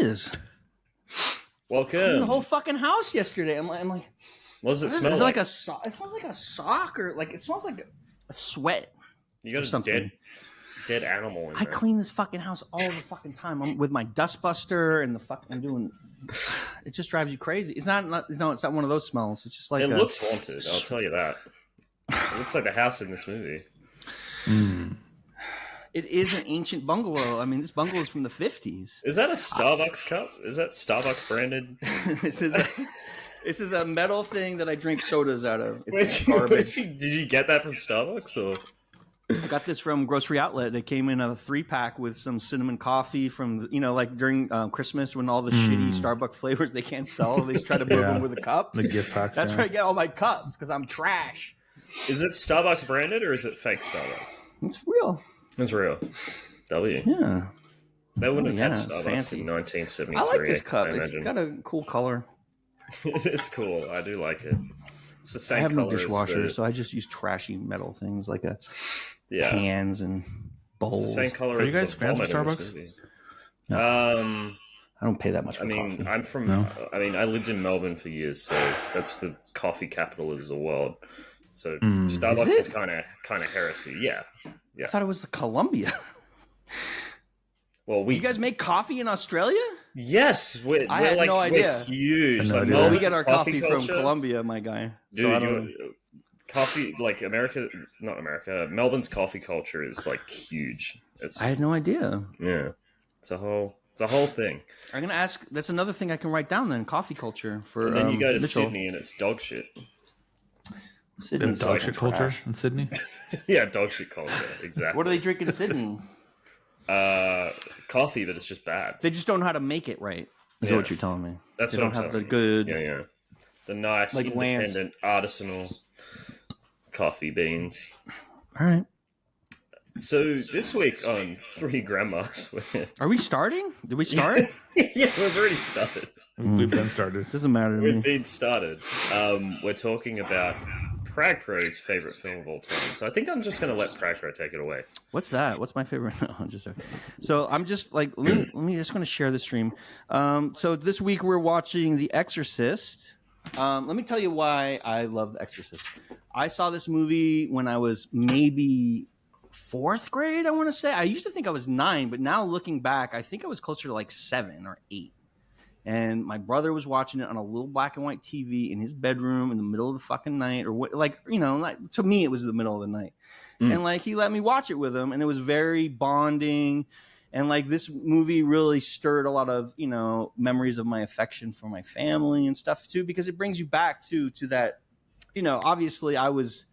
is. Welcome. I cleaned the whole fucking house yesterday. I'm like, what does it smell like? like? It smells like a sock, or like it smells like a sweat. You got a dead animal in there. I clean this fucking house all the fucking time. I'm with my dustbuster and I'm doing. It just drives you crazy. It's not one of those smells. It's just like it looks haunted. I'll tell you that. It looks like the house in this movie. It is an ancient bungalow. I mean, this bungalow is from the 50s. Is that a Starbucks cup? Is that Starbucks branded? This is a metal thing that I drink sodas out of. It's garbage. Did you get that from Starbucks or? I got this from Grocery Outlet. It came in a 3-pack with some cinnamon coffee from, like during Christmas when all the shitty Starbucks flavors they can't sell, they try to put them with a cup. The gift packs. That's where I get all my cups because I'm trash. Is it Starbucks branded or is it fake Starbucks? It's real. It's real. W. Yeah. They wouldn't have had Starbucks fancy. in 1973. I like this cup. It's got a cool color. It's cool. I do like it. It's the same I have color no dishwasher, so I just use trashy metal things like pans and bowls. It's the same color. Are as you guys the fans of vomit in Starbucks? this movie. No. I don't pay that much for coffee. I'm from. No. I lived in Melbourne for years, so that's the coffee capital of the world. So Starbucks is kind of heresy. Yeah. I thought it was the Columbia. Well, you guys make coffee in Australia? Yes, I had no idea. We're huge. No like, idea. We get our coffee from culture. Colombia, my guy. Dude, coffee, like Melbourne's coffee culture is like huge. I had no idea. Yeah, it's a whole thing. I'm gonna ask. That's another thing I can write down then. Coffee culture for. And then you go to Mitchell. Sydney and it's dog shit. Sydney's dog like shit trash. culture in Sydney. Yeah, dog shit culture. Exactly. What do they drink in Sydney? Coffee, but it's just bad. They just don't know how to make it right. Is what you're telling me? That's they what don't I'm have telling the good. Yeah. The nice, like independent, artisanal coffee beans. All right. So this week on Three Grandmas, are we starting? Did we start? Yeah, we've already started. We've been started. Doesn't matter to me. We've been started. We're talking about Pragpro's favorite film of all time. So I think I'm just going to let Pragpro take it away. What's that? What's my favorite? No, so I'm just like, let me just going to share the stream. So this week we're watching The Exorcist. Let me tell you why I love The Exorcist. I saw this movie when I was maybe 4th grade, I want to say. I used to think I was 9, but now looking back, I think I was closer to like 7 or 8. And my brother was watching it on a little black and white TV in his bedroom in the middle of the fucking night, or what, like, to me, it was the middle of the night. And like, he let me watch it with him, and it was very bonding. And like, this movie really stirred a lot of, memories of my affection for my family and stuff too, because it brings you back to that, obviously it was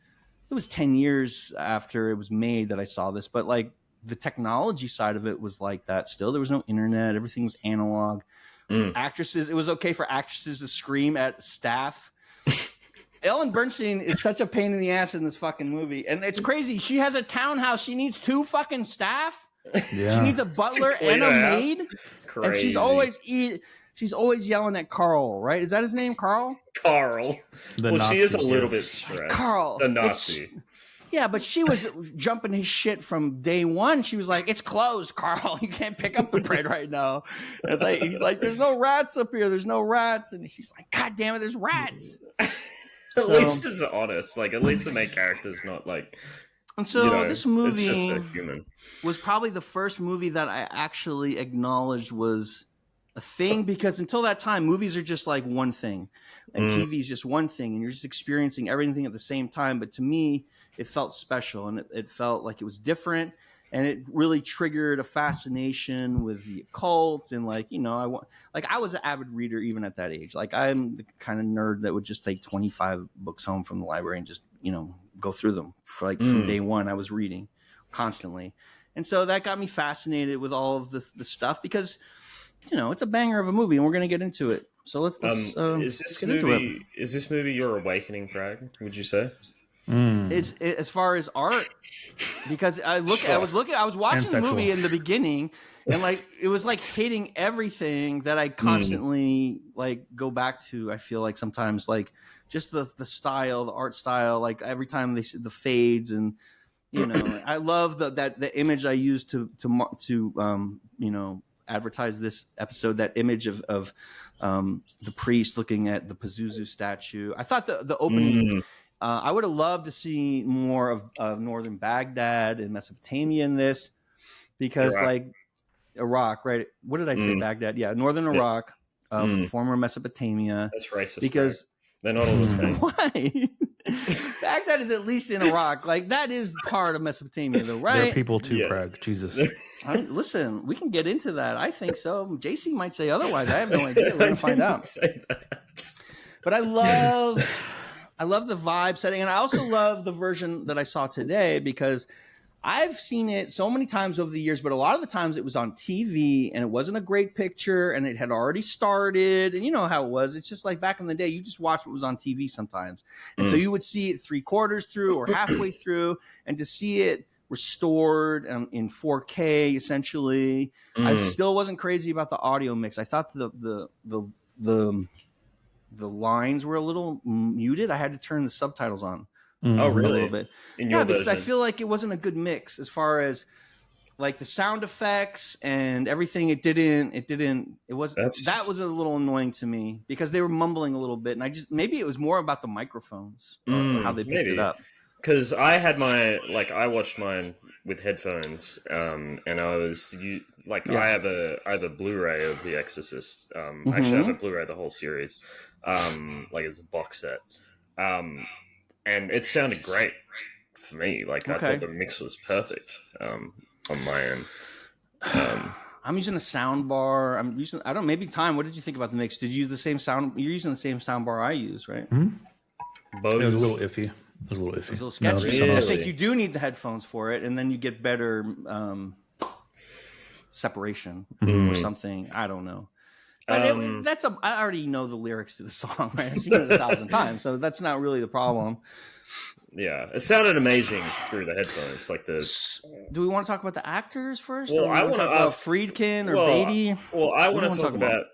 10 years after it was made that I saw this, but like the technology side of it was like that still. There was no internet. Everything was analog. Actresses, it was okay for actresses to scream at staff. Ellen Bernstein is such a pain in the ass in this fucking movie. And it's crazy. She has a townhouse. She needs 2 fucking staff. Yeah. She needs a butler and a maid. Crazy. And she's always yelling at Carl, right? Is that his name, Carl? Carl. Nazi, she is a little bit stressed. Carl. The Nazi. Yeah, but she was jumping his shit from day one. She was like, "It's closed, Carl. You can't pick up the bread right now." It's like, he's like, "There's no rats up here. There's no rats." And she's like, "God damn it, there's rats." At least it's honest. Like, at least the main character's not like. And so this movie it's just so human. Was probably the first movie that I actually acknowledged was a thing, because until that time, movies are just like one thing, and TV is just one thing, and you're just experiencing everything at the same time. But to me, it felt special, and it felt like it was different, and it really triggered a fascination with the occult. And like, I was an avid reader even at that age. Like, I'm the kind of nerd that would just take 25 books home from the library and just, go through them for like from day one. I was reading constantly. And so that got me fascinated with all of the stuff, because, it's a banger of a movie, and we're going to get into it. So let's is this movie your awakening, Prag? Would you say? It's as far as art, because I was watching the movie in the beginning, and like it was like hitting everything that I constantly like go back to. I feel like sometimes, like, just the style, the art style, like every time they see the fades, and I love the image I used to advertised this episode, that image of the priest looking at the Pazuzu statue. I thought the opening. I would have loved to see more of northern Baghdad and Mesopotamia in this, because Iraq, right? What did I say? Baghdad, yeah, northern Iraq, former Mesopotamia. That's racist. Because they're not all the same. Why? Baghdad is at least in Iraq. Like, that is part of Mesopotamia, though, right? There are people too, Prague. Jesus. Listen, we can get into that. I think so. JC might say otherwise. I have no idea. We're gonna find out. Say that. But I love the vibe setting, and I also love the version that I saw today, because I've seen it so many times over the years, but a lot of the times it was on TV and it wasn't a great picture and it had already started. And you know how it was. It's just like back in the day, you just watched what was on TV sometimes. And so you would see it 3/4 through or halfway through, and to see it restored in 4K, essentially. I still wasn't crazy about the audio mix. I thought the lines were a little muted. I had to turn the subtitles on. Oh, really? A little bit. Because I feel like it wasn't a good mix as far as like the sound effects and everything. That was a little annoying to me, because they were mumbling a little bit, and maybe it was more about the microphones or how they picked it up. Because I watched mine with headphones, and I have a Blu-ray of The Exorcist. Actually, I have a Blu-ray of the whole series, it's a box set. And it sounded great for me. I thought the mix was perfect on my end. I'm using a sound bar. Maybe Time, what did you think about the mix? Did you use the same sound? You're using the same sound bar I use, right? It was a little iffy. It was a little sketchy. Really? I think you do need the headphones for it, and then you get better separation or something. I don't know. But I already know the lyrics to the song, right? I've seen it 1,000 times, so that's not really the problem. Yeah, it sounded amazing through the headphones. Do we want to talk about the actors first? Well, I want to ask Friedkin or Beatty. Well, I want to talk about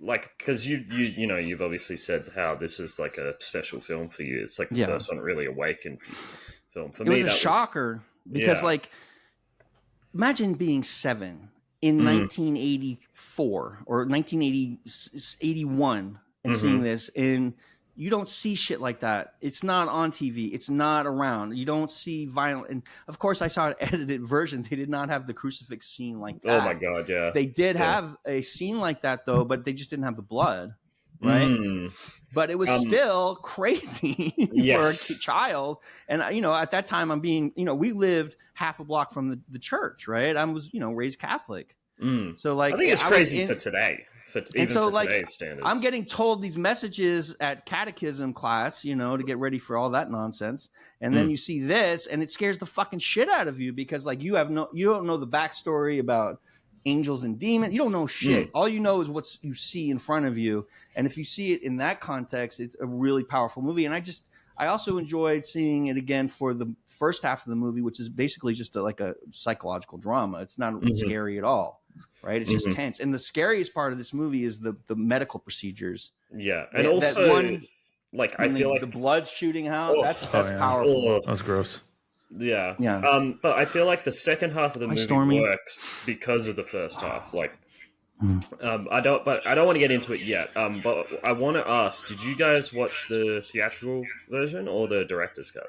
because you've obviously said how this is like a special film for you. It's like the first one that really awakened film for me. It was a shocker because imagine being 7 in 1984 or 1981 and seeing this, and you don't see shit like that. It's not on TV. It's not around. You don't see violent. And of course, I saw an edited version. They did not have the crucifix scene like that. Oh my God, yeah. They did have a scene like that though, but they just didn't have the blood, right? But it was still crazy for a child. And at that time, we lived half a block from the church, right? I was, raised Catholic. So I think it's crazy for today. For today's standards. I'm getting told these messages at catechism class, to get ready for all that nonsense. And then you see this and it scares the fucking shit out of you because you don't know the backstory about angels and demons. You don't know shit. All you know is what you see in front of you. And if you see it in that context, it's a really powerful movie. And I also enjoyed seeing it again for the first half of the movie, which is basically just like a psychological drama. It's not scary at all. Right, it's just tense, and the scariest part of this movie is the medical procedures. Yeah, and also I feel like the blood shooting out. That's powerful. That was gross. Yeah. But I feel like the second half of the movie works because of the first half. I don't want to get into it yet. But I want to ask: did you guys watch the theatrical version or the director's cut?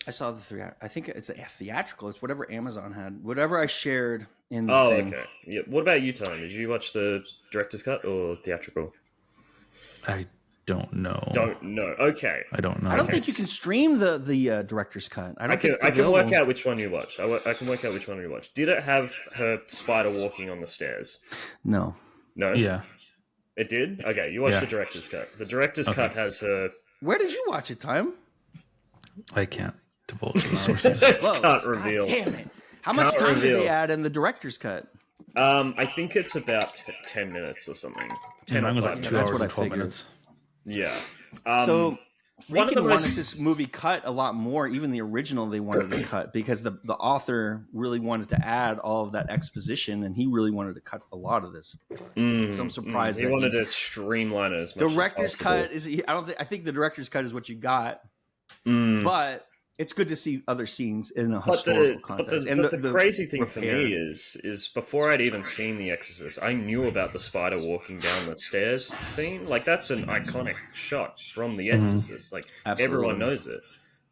I saw the three. I think it's a theatrical. It's whatever Amazon had. Whatever I shared in the thing. Okay. Yeah. What about you, Tom? Did you watch the director's cut or theatrical? I don't know. Okay. I don't know. I don't think you can stream the director's cut. I can work out which one you watched. I can work out which one you watched. Did it have her spider walking on the stairs? No. No? Yeah. It did? Okay, you watched the director's cut. The director's cut has her... Where did you watch it, Time? I can't divulge the sources. Can't reveal. God damn it. How much time did they add in the director's cut? I think it's about 10 minutes or something. 10 was like 2 hours and 12 minutes. Yeah. So Friedkin wanted this movie cut a lot more. Even the original they wanted to cut because the author really wanted to add all of that exposition, and he really wanted to cut a lot of this. So I'm surprised he wanted to streamline it as much. Director's cut is. I think the director's cut is what you got. But it's good to see other scenes in a historical context. But the crazy thing for me is before I'd even seen The Exorcist, I knew about the spider walking down the stairs scene. Like, that's an iconic shot from The Exorcist. Like, everyone knows it.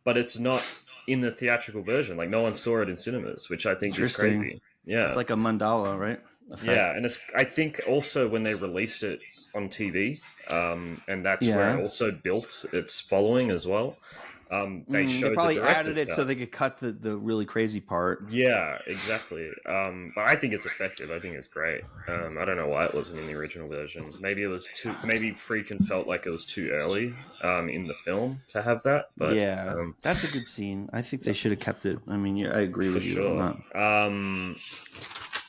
But it's not in the theatrical version. Like, no one saw it in cinemas, which I think is crazy. Yeah. It's like a mandala, right? Effect. Yeah, and I think also when they released it on TV, and that's where it also built its following as well. They probably added it so they could cut the really crazy part. Yeah, exactly. But I think it's effective. I think it's great. I don't know why it wasn't in the original version. Maybe it was too. Maybe Friedkin felt like it was too early in the film to have that. But that's a good scene. I think they should have kept it. I mean, I agree with you. Sure.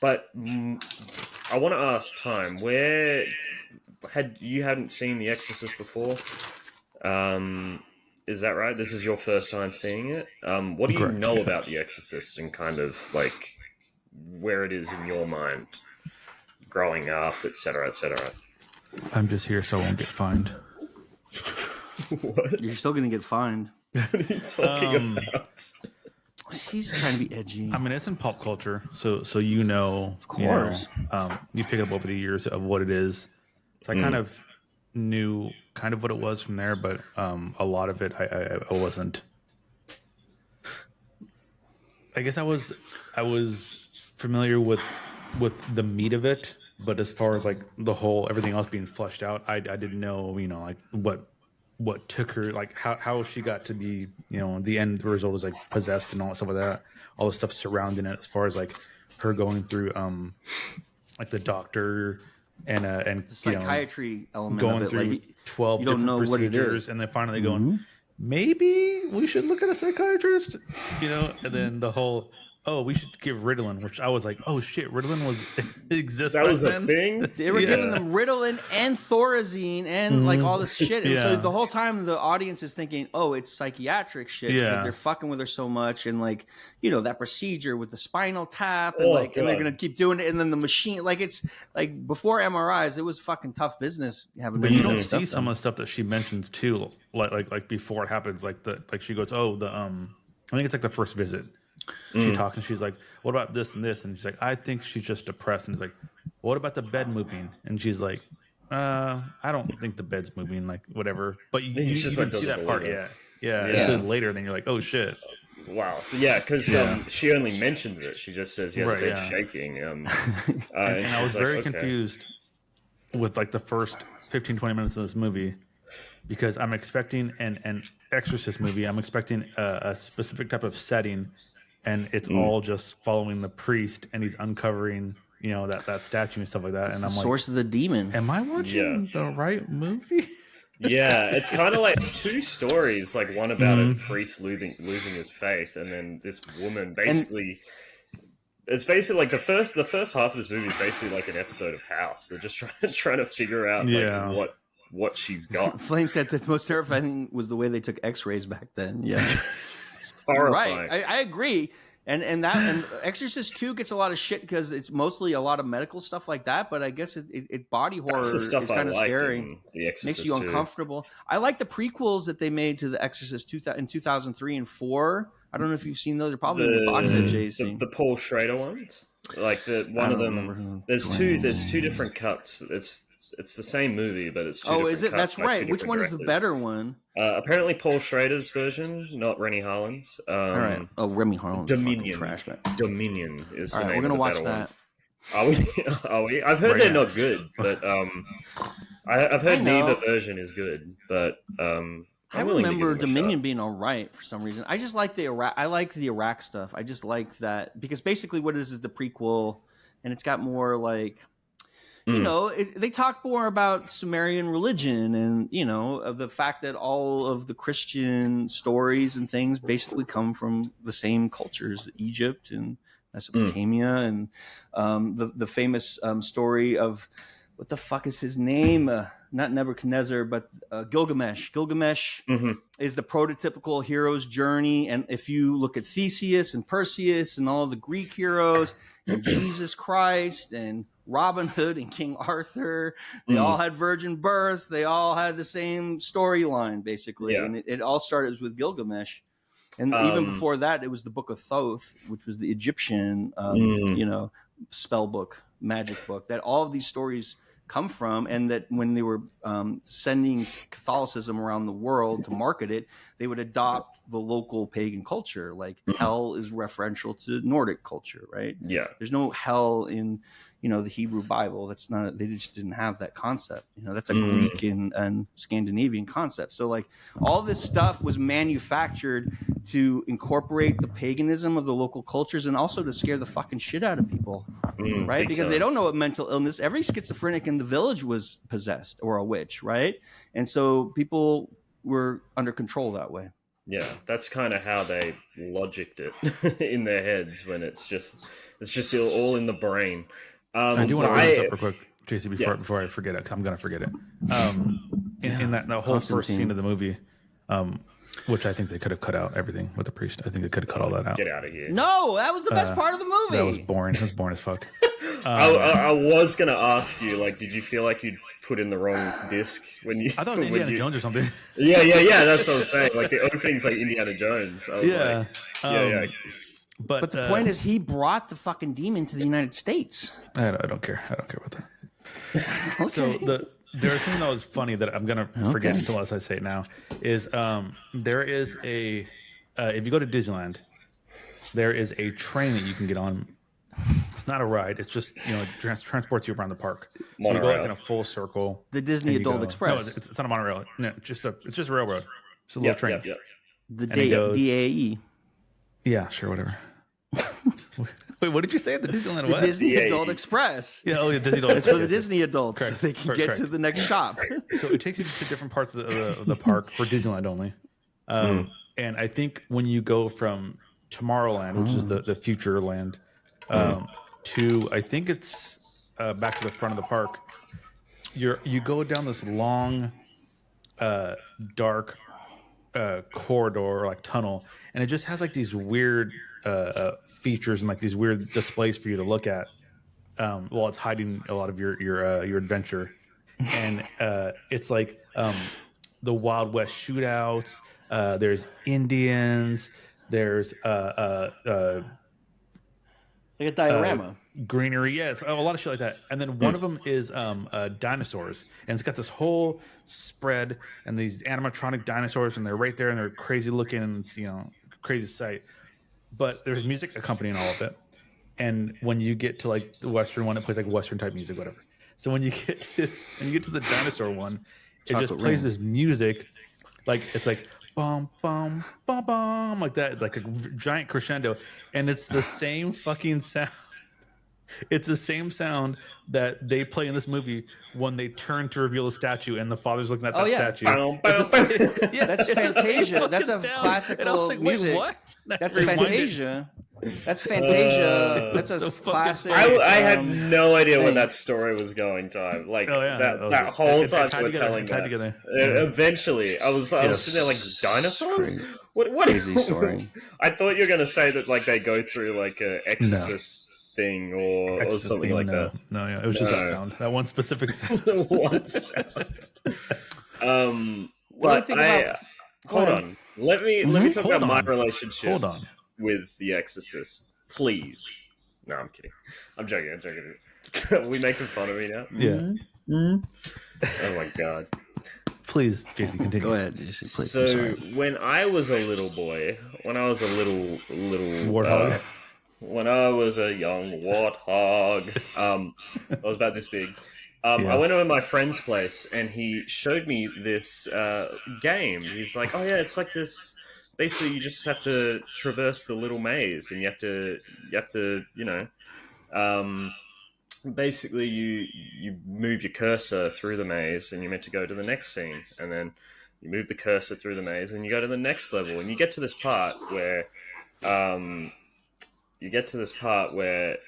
But I want to ask Time, where you hadn't seen The Exorcist before? Is that right? This is your first time seeing it? What do you know about The Exorcist and kind of like where it is in your mind growing up, etc., etc.? I'm just here so I won't get fined. What? You're still going to get fined. What are you talking about? He's trying to be edgy. I mean, it's in pop culture, so you know, of course, you pick up over the years of what it is. So I kind of knew kind of what it was from there, but a lot of it I wasn't. I guess I was familiar with the meat of it, but as far as like the whole everything else being fleshed out, I didn't know, like what took her, like how she got to be, the end result is like possessed and all that stuff like that, all the stuff surrounding it, as far as like her going through like the doctor and the psychiatry element going of it, through like 12 you don't different know procedures, and then finally going, maybe we should look at a psychiatrist, and then the whole, we should give Ritalin, which I was like, oh shit, Ritalin exists. That was a thing? They were giving them Ritalin and Thorazine and like all this shit. And so the whole time the audience is thinking, oh, it's psychiatric shit. Because they're fucking with her so much. And like, that procedure with the spinal tap and and they're going to keep doing it. And then the machine, like it's like before MRIs, it was fucking tough business having. But you don't see some of the stuff that she mentions too, like before it happens, like she goes, I think it's like the first visit. She talks and she's like, what about this and this? And she's like, I think she's just depressed. And he's like, what about the bed moving? And she's like, I don't think the bed's moving, like whatever. But you didn't see that part yet. Yeah. Until later, then you're like, oh shit. Wow. Yeah, because she only mentions it. She just says, the bed's shaking. And I was very confused with like the first 15, 20 minutes of this movie, because I'm expecting an Exorcist movie. I'm expecting a specific type of setting, and it's all just following the priest, and he's uncovering, that statue and stuff like that. And I'm like, source of the demon. Am I watching the right movie? Yeah, it's kind of like it's two stories, like one about a priest losing his faith, and then this woman basically. It's basically like the first half of this movie is basically like an episode of House. They're just trying to figure out what she's got. Flame said that the most terrifying thing was the way they took X-rays back then. Yeah, it's horrifying. Right. I agree. And Exorcist 2 gets a lot of shit because it's mostly a lot of medical stuff like that. But I guess it body horror is kind of scary. The Exorcist makes you uncomfortable. I like the prequels that they made to the Exorcist in 2003 and 4. I don't know if you've seen those. They're probably in the box set, JC. The Paul Schrader ones, like one of them. There's two different cuts. It's the same movie, but it's two different is it? Cuts. That's right. Which one directors. Is the better one? Apparently, Paul Schrader's version, not Rennie Harlan's. All right. Oh, Remy Harlan. Dominion. Trash, man. Dominion is the name. We're gonna of the watch better that. One. Are we? I've heard they're not good, but I've heard neither version is good. But I remember Dominion being all right for some reason. I just like the Iraq. I like the Iraq stuff. I just like that because basically what it is the prequel, and it's got more like. They talk more about Sumerian religion and, of the fact that all of the Christian stories and things basically come from the same cultures, Egypt and Mesopotamia, and the famous story of, what the fuck is his name? Not Nebuchadnezzar, but Gilgamesh. Gilgamesh is the prototypical hero's journey. And if you look at Theseus and Perseus and all of the Greek heroes and Jesus Christ and Robin Hood and King Arthur, they all had virgin births. They all had the same storyline, basically. Yeah. And it all started with Gilgamesh. And even before that, it was the Book of Thoth, which was the Egyptian, spell book, magic book, that all of these stories come from. And that when they were sending Catholicism around the world to market it, they would adopt the local pagan culture. Like hell is referential to Nordic culture, right? Yeah. There's no hell in the Hebrew Bible. That's not, they just didn't have that concept. That's a Greek and Scandinavian concept. So like all this stuff was manufactured to incorporate the paganism of the local cultures and also to scare the fucking shit out of people, right? Because they don't know what mental illness, every schizophrenic in the village was possessed or a witch, right? And so people were under control that way. Yeah, that's kind of how they logicked it in their heads when it's just all in the brain. I do want to bring this up real quick, JC, before I forget it, because I'm going to forget it. In that whole first scene of the movie, which I think they could have cut out everything with the priest. I think they could have cut all that out. Get out of here. No, that was the best part of the movie. That was boring. It was boring as fuck. I was going to ask you, like, did you feel like you'd put in the wrong disc when you... I thought it was Indiana Jones or something. Yeah, that's what I was saying. Like, the opening's like Indiana Jones. I was like, But the point is, he brought the fucking demon to the United States. I don't care. I don't care about that. Okay. So there's something that was funny that I'm gonna forget unless I say it now. Is there is a if you go to Disneyland, there is a train that you can get on. It's not a ride. It's just it transports you around the park. So you go like in a full circle. The Disney Adult Express. No, it's not a monorail. No, it's just a railroad. It's a little train. Yeah. The DAE. Yeah, sure, whatever. Wait, what did you say? The Disneyland what? The Disney Adult Express. Yeah, the Disney Adult It's for the Disney adults. Correct. So they can get to the next shop. So it takes you to different parts of the park for Disneyland only. And I think when you go from Tomorrowland, which is the future land, to I think it's back to the front of the park, you go down this long, dark corridor or like tunnel, and it just has like these weird features and like these weird displays for you to look at while it's hiding a lot of your adventure. And it's like the Wild West shootouts. There's Indians. There's Like a diorama. Greenery, yeah, it's a lot of shit like that. And then one of them is dinosaurs, and it's got this whole spread and these animatronic dinosaurs, and they're right there, and they're crazy looking, and it's crazy sight. But there's music accompanying all of it. And when you get to like the Western one, it plays like Western type music, whatever. So when you get to the dinosaur one, it just plays this music, like it's like bum bum bum bum like that. It's like a giant crescendo, and it's the same fucking sound. It's the same sound that they play in this movie when they turn to reveal the statue, and the father's looking at that statue. That's Fantasia. That's a classical music. Wait, what? That's Fantasia. That's Fantasia. That's a classic. I had no idea where that story was going, Time. Like that whole time we're telling that. Eventually, I was sitting there like, dinosaurs? What crazy story? I thought you were gonna say that like they go through like an Exorcist thing or something like that. No, it was just that sound. That one specific sound. One sound. What do you think about? Hold on. Let me talk about my relationship. Hold on. With The Exorcist, please. No, I'm kidding. I'm joking. Are we making fun of me now? Yeah. Oh my god. Please, JC, continue. Go ahead, JC. Please. So when I was a little boy, when I was a little warthog, when I was a young warthog, I was about this big. I went over to my friend's place and he showed me this game. He's like, "Oh yeah, it's like this." Basically, you just have to traverse the little maze, and you have to, basically you move your cursor through the maze, and you're meant to go to the next scene, and then you move the cursor through the maze, and you go to the next level, and you get to this part where,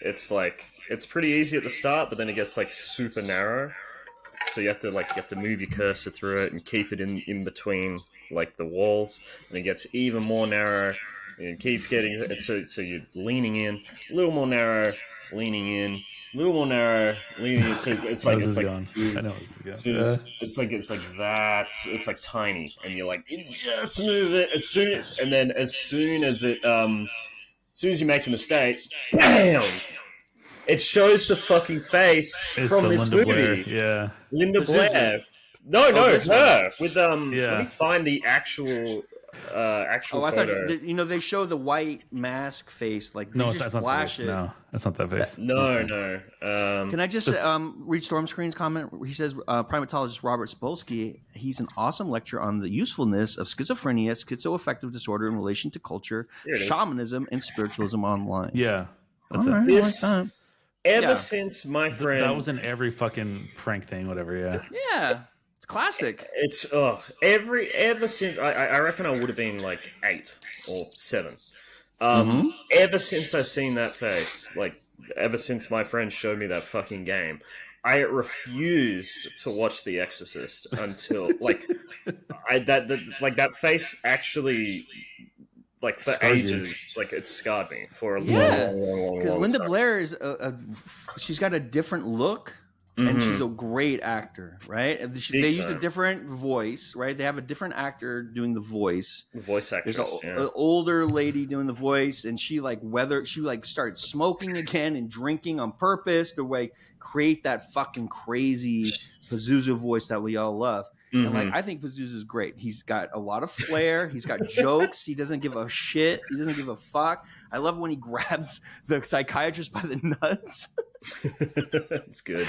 it's like it's pretty easy at the start, but then it gets like super narrow. So you have to move your cursor through it and keep it in between like the walls, and it gets even more narrow, and it keeps getting so you're leaning in a little more narrow, leaning in, a little more narrow, leaning in. So it's like it's like I know this is going. it's like that. It's like tiny, and you're like, you just move it as soon as you make a mistake, bam! It shows the fucking face It's from this Linda movie. Blair. Yeah. Linda Pazuzu. Blair. No, this her with Let Yeah. me find the actual I photo. thought they show the white mask face like they No, just that's not flash that it. face. No, that's not that face. No. Can I just read Storm Screen's comment? He says, primatologist Robert Spolsky, he's an awesome lecture on the usefulness of schizophrenia, schizoaffective disorder in relation to culture, shamanism, and spiritualism online. Yeah. That's All right, This, I like that. ever since my friend... That was in every fucking prank thing, whatever, yeah. Yeah. It's classic. It's, ever since... I reckon I would have been like 8 or 7. Ever since I seen that face, like, ever since my friend showed me that fucking game, I refused to watch The Exorcist until, like, that face actually, like, for ages, like, it scarred me for a long Because Linda time. Blair is she's got a different look. And she's a great actor, right? They used a different voice, right? They have a different actor doing the voice. Voice actress, There's an older lady doing the voice, and she started smoking again and drinking on purpose to like create that fucking crazy Pazuzu voice that we all love. And like, I think Pazuzu's great. He's got a lot of flair. He's got jokes. He doesn't give a shit. He doesn't give a fuck. I love when he grabs the psychiatrist by the nuts. It's good.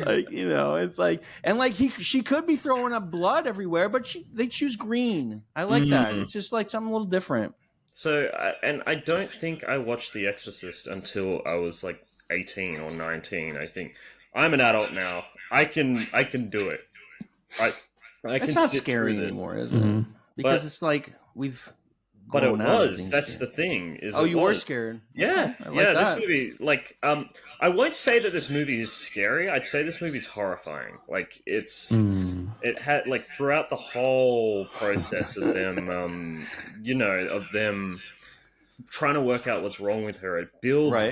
Like, you know, it's like, and like she could be throwing up blood everywhere, but they choose green. I like that. It's just like something a little different. So, and I don't think I watched The Exorcist until I was like 18 or 19. I think I'm an adult now. I can do it. It's not scary anymore, is it? Because it's like But it was. That's the thing. You were scared. Yeah, okay. Like This that. movie, like, I won't say that this movie is scary. I'd say this movie is horrifying. Like, it had like throughout the whole process of them, of them trying to work out what's wrong with her. It builds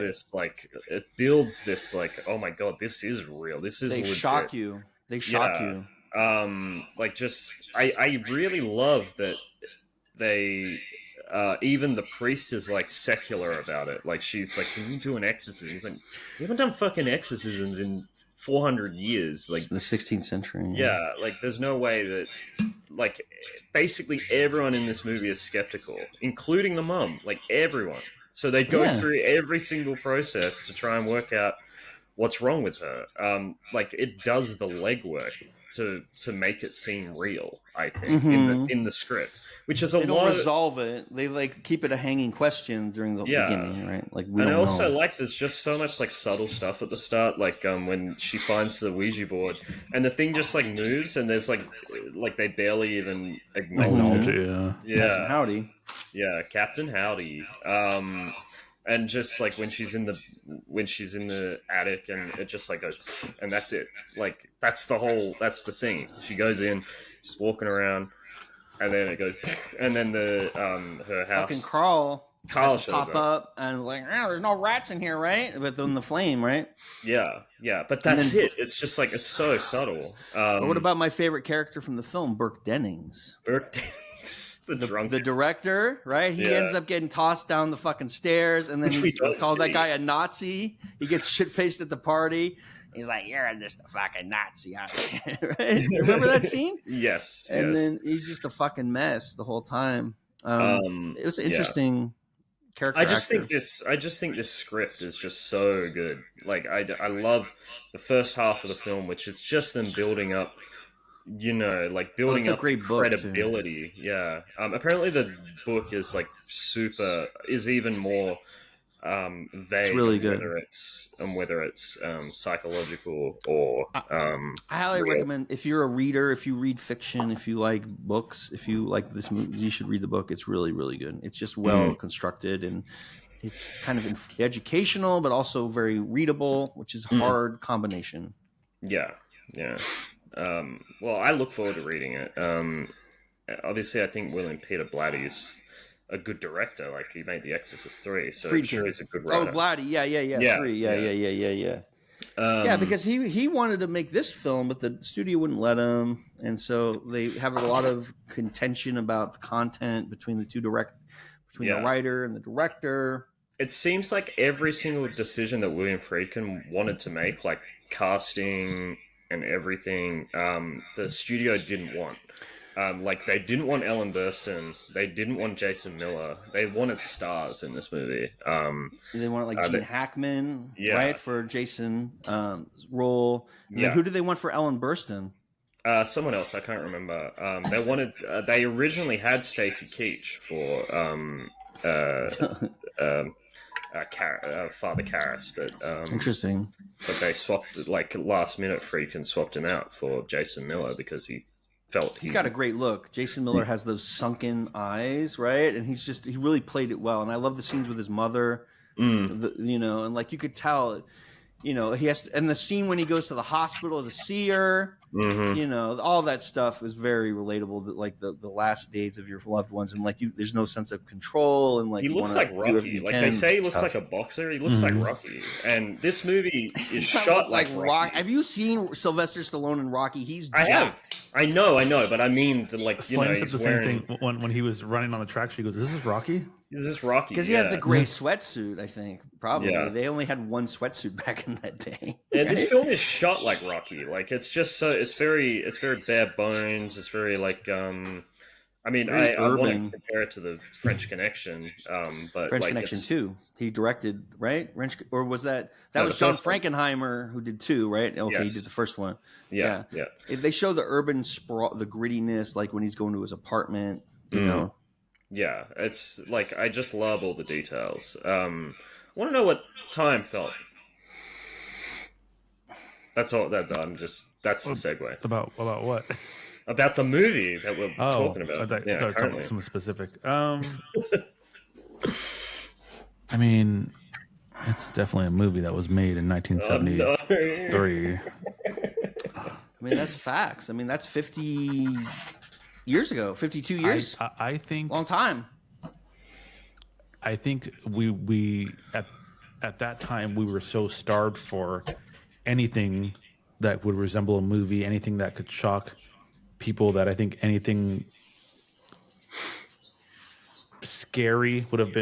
this like, oh my god, this is real. This is legit. Shock you. They shock you. Like, just I really love that they even the priest is like secular about it. Like, she's like, can you do an exorcism? He's like, we haven't done fucking exorcisms in 400 years. Like, the 16th century. Yeah, like, there's no way that, like, basically everyone in this movie is skeptical, including the mum. Like, everyone. So they go through every single process to try and work out what's wrong with her. Like, it does the legwork to make it seem real, I think, in the script, which is a lot. They don't resolve it. They like keep it a hanging question during the beginning, right? Like, and I also like there's just so much like subtle stuff at the start, like when she finds the Ouija board and the thing just like moves, and there's like they barely even acknowledge it. Captain Howdy. Yeah, Captain Howdy. And just like when she's in the attic and it just like goes, and that's it. Like, that's the scene. She goes in, she's walking around, and then it goes, and then the her house. Fucking Carl shows pop up and like, there's no rats in here, right? But then the flame, right? Yeah. But that's it. It's just like, it's so subtle. But what about my favorite character from the film, Burke Dennings? The director, right? He ends up getting tossed down the fucking stairs, and then he called that guy a Nazi. He gets shit-faced at the party. He's like, "You're just a fucking Nazi," right? Remember that scene? Yes. And then he's just a fucking mess the whole time. It was an interesting character. I just think this script is just so good. Like, I love the first half of the film, which is just them building up. Building up credibility. Yeah. Apparently the book is like is even more vague. It's really good. Whether it's psychological or I highly recommend, if you're a reader, if you read fiction, if you like books, if you like this movie, you should read the book. It's really, really good. It's just well constructed, and it's kind of educational, but also very readable, which is a hard combination. Yeah. Well, I look forward to reading it. Obviously, I think William Peter Blatty's a good director. Like he made The Exorcist 3, so Friedkin. I'm sure he's a good Oh, writer. Blatty. Yeah. 3. Yeah. Yeah, because he wanted to make this film, but the studio wouldn't let him, and so they have a lot of contention about the content between the the writer and the director. It seems like every single decision that William Friedkin wanted to make, like casting and everything, the studio didn't want. Like they didn't want Ellen Burstyn, they didn't want Jason Miller. They wanted stars in this movie. They wanted like Gene Hackman, right, for Jason role. And then who did they want for Ellen Burstyn? Someone else, I can't remember. They wanted. They originally had Stacy Keach for Father Karras, but interesting. But they swapped, like last minute. Friedkin swapped him out for Jason Miller because he felt he's got a great look. Jason Miller has those sunken eyes, right? And he really played it well. And I love the scenes with his mother, and like you could tell, he has to, and the scene when he goes to the hospital to see her, all that stuff is very relatable. Like the last days of your loved ones, and like there's no sense of control, and like he looks like Rocky. Like they say, he looks like a boxer. He looks like Rocky. And this movie is shot like Rocky. Have you seen Sylvester Stallone in Rocky? He's jacked. I have. I know, but I mean, Flame said the same thing when he was running on the track. She goes, "This is Rocky." This is Rocky because he has a gray sweatsuit. I think probably they only had one sweatsuit back in that day. And this film is shot like Rocky. Like it's just so it's very bare bones. It's very like I mean, I want to compare it to the French Connection, but French Connection 2. He directed, right? Or was that was John Frankenheimer who did 2, right? Okay, he did the first one. Yeah. They show the urban sprawl, the grittiness, like when he's going to his apartment, you know. Yeah, it's like I just love all the details. I want to know what time felt. That's all. That's the segue. About what? About the movie that we're talking about. Currently. Something specific. I mean, it's definitely a movie that was made in 1973. I mean, that's facts. I mean, that's 50 years ago, 52 years. I think long time. I think we at that time we were so starved for anything that would resemble a movie, anything that could shock people, that I think anything scary would have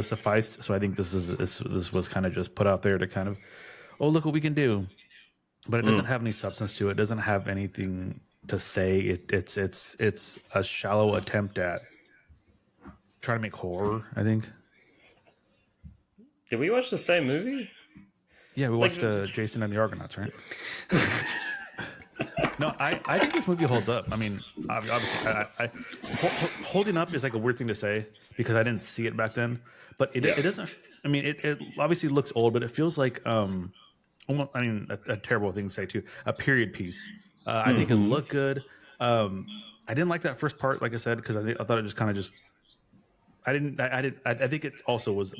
sufficed. So I think this was kind of just put out there to kind of, look what we can do, but it doesn't have any substance to it. It doesn't have anything to say. It's a shallow attempt at trying to make horror, I think. Did we watch the same movie? Yeah, we watched Jason and the Argonauts, right? No, I think this movie holds up. I mean, obviously, holding up is like a weird thing to say because I didn't see it back then. But it doesn't. I mean, it obviously looks old, but it feels like almost. I mean, a terrible thing to say too. A period piece. I think it looked good. I didn't like that first part, like I said, because I thought it just kind of just. I think it also was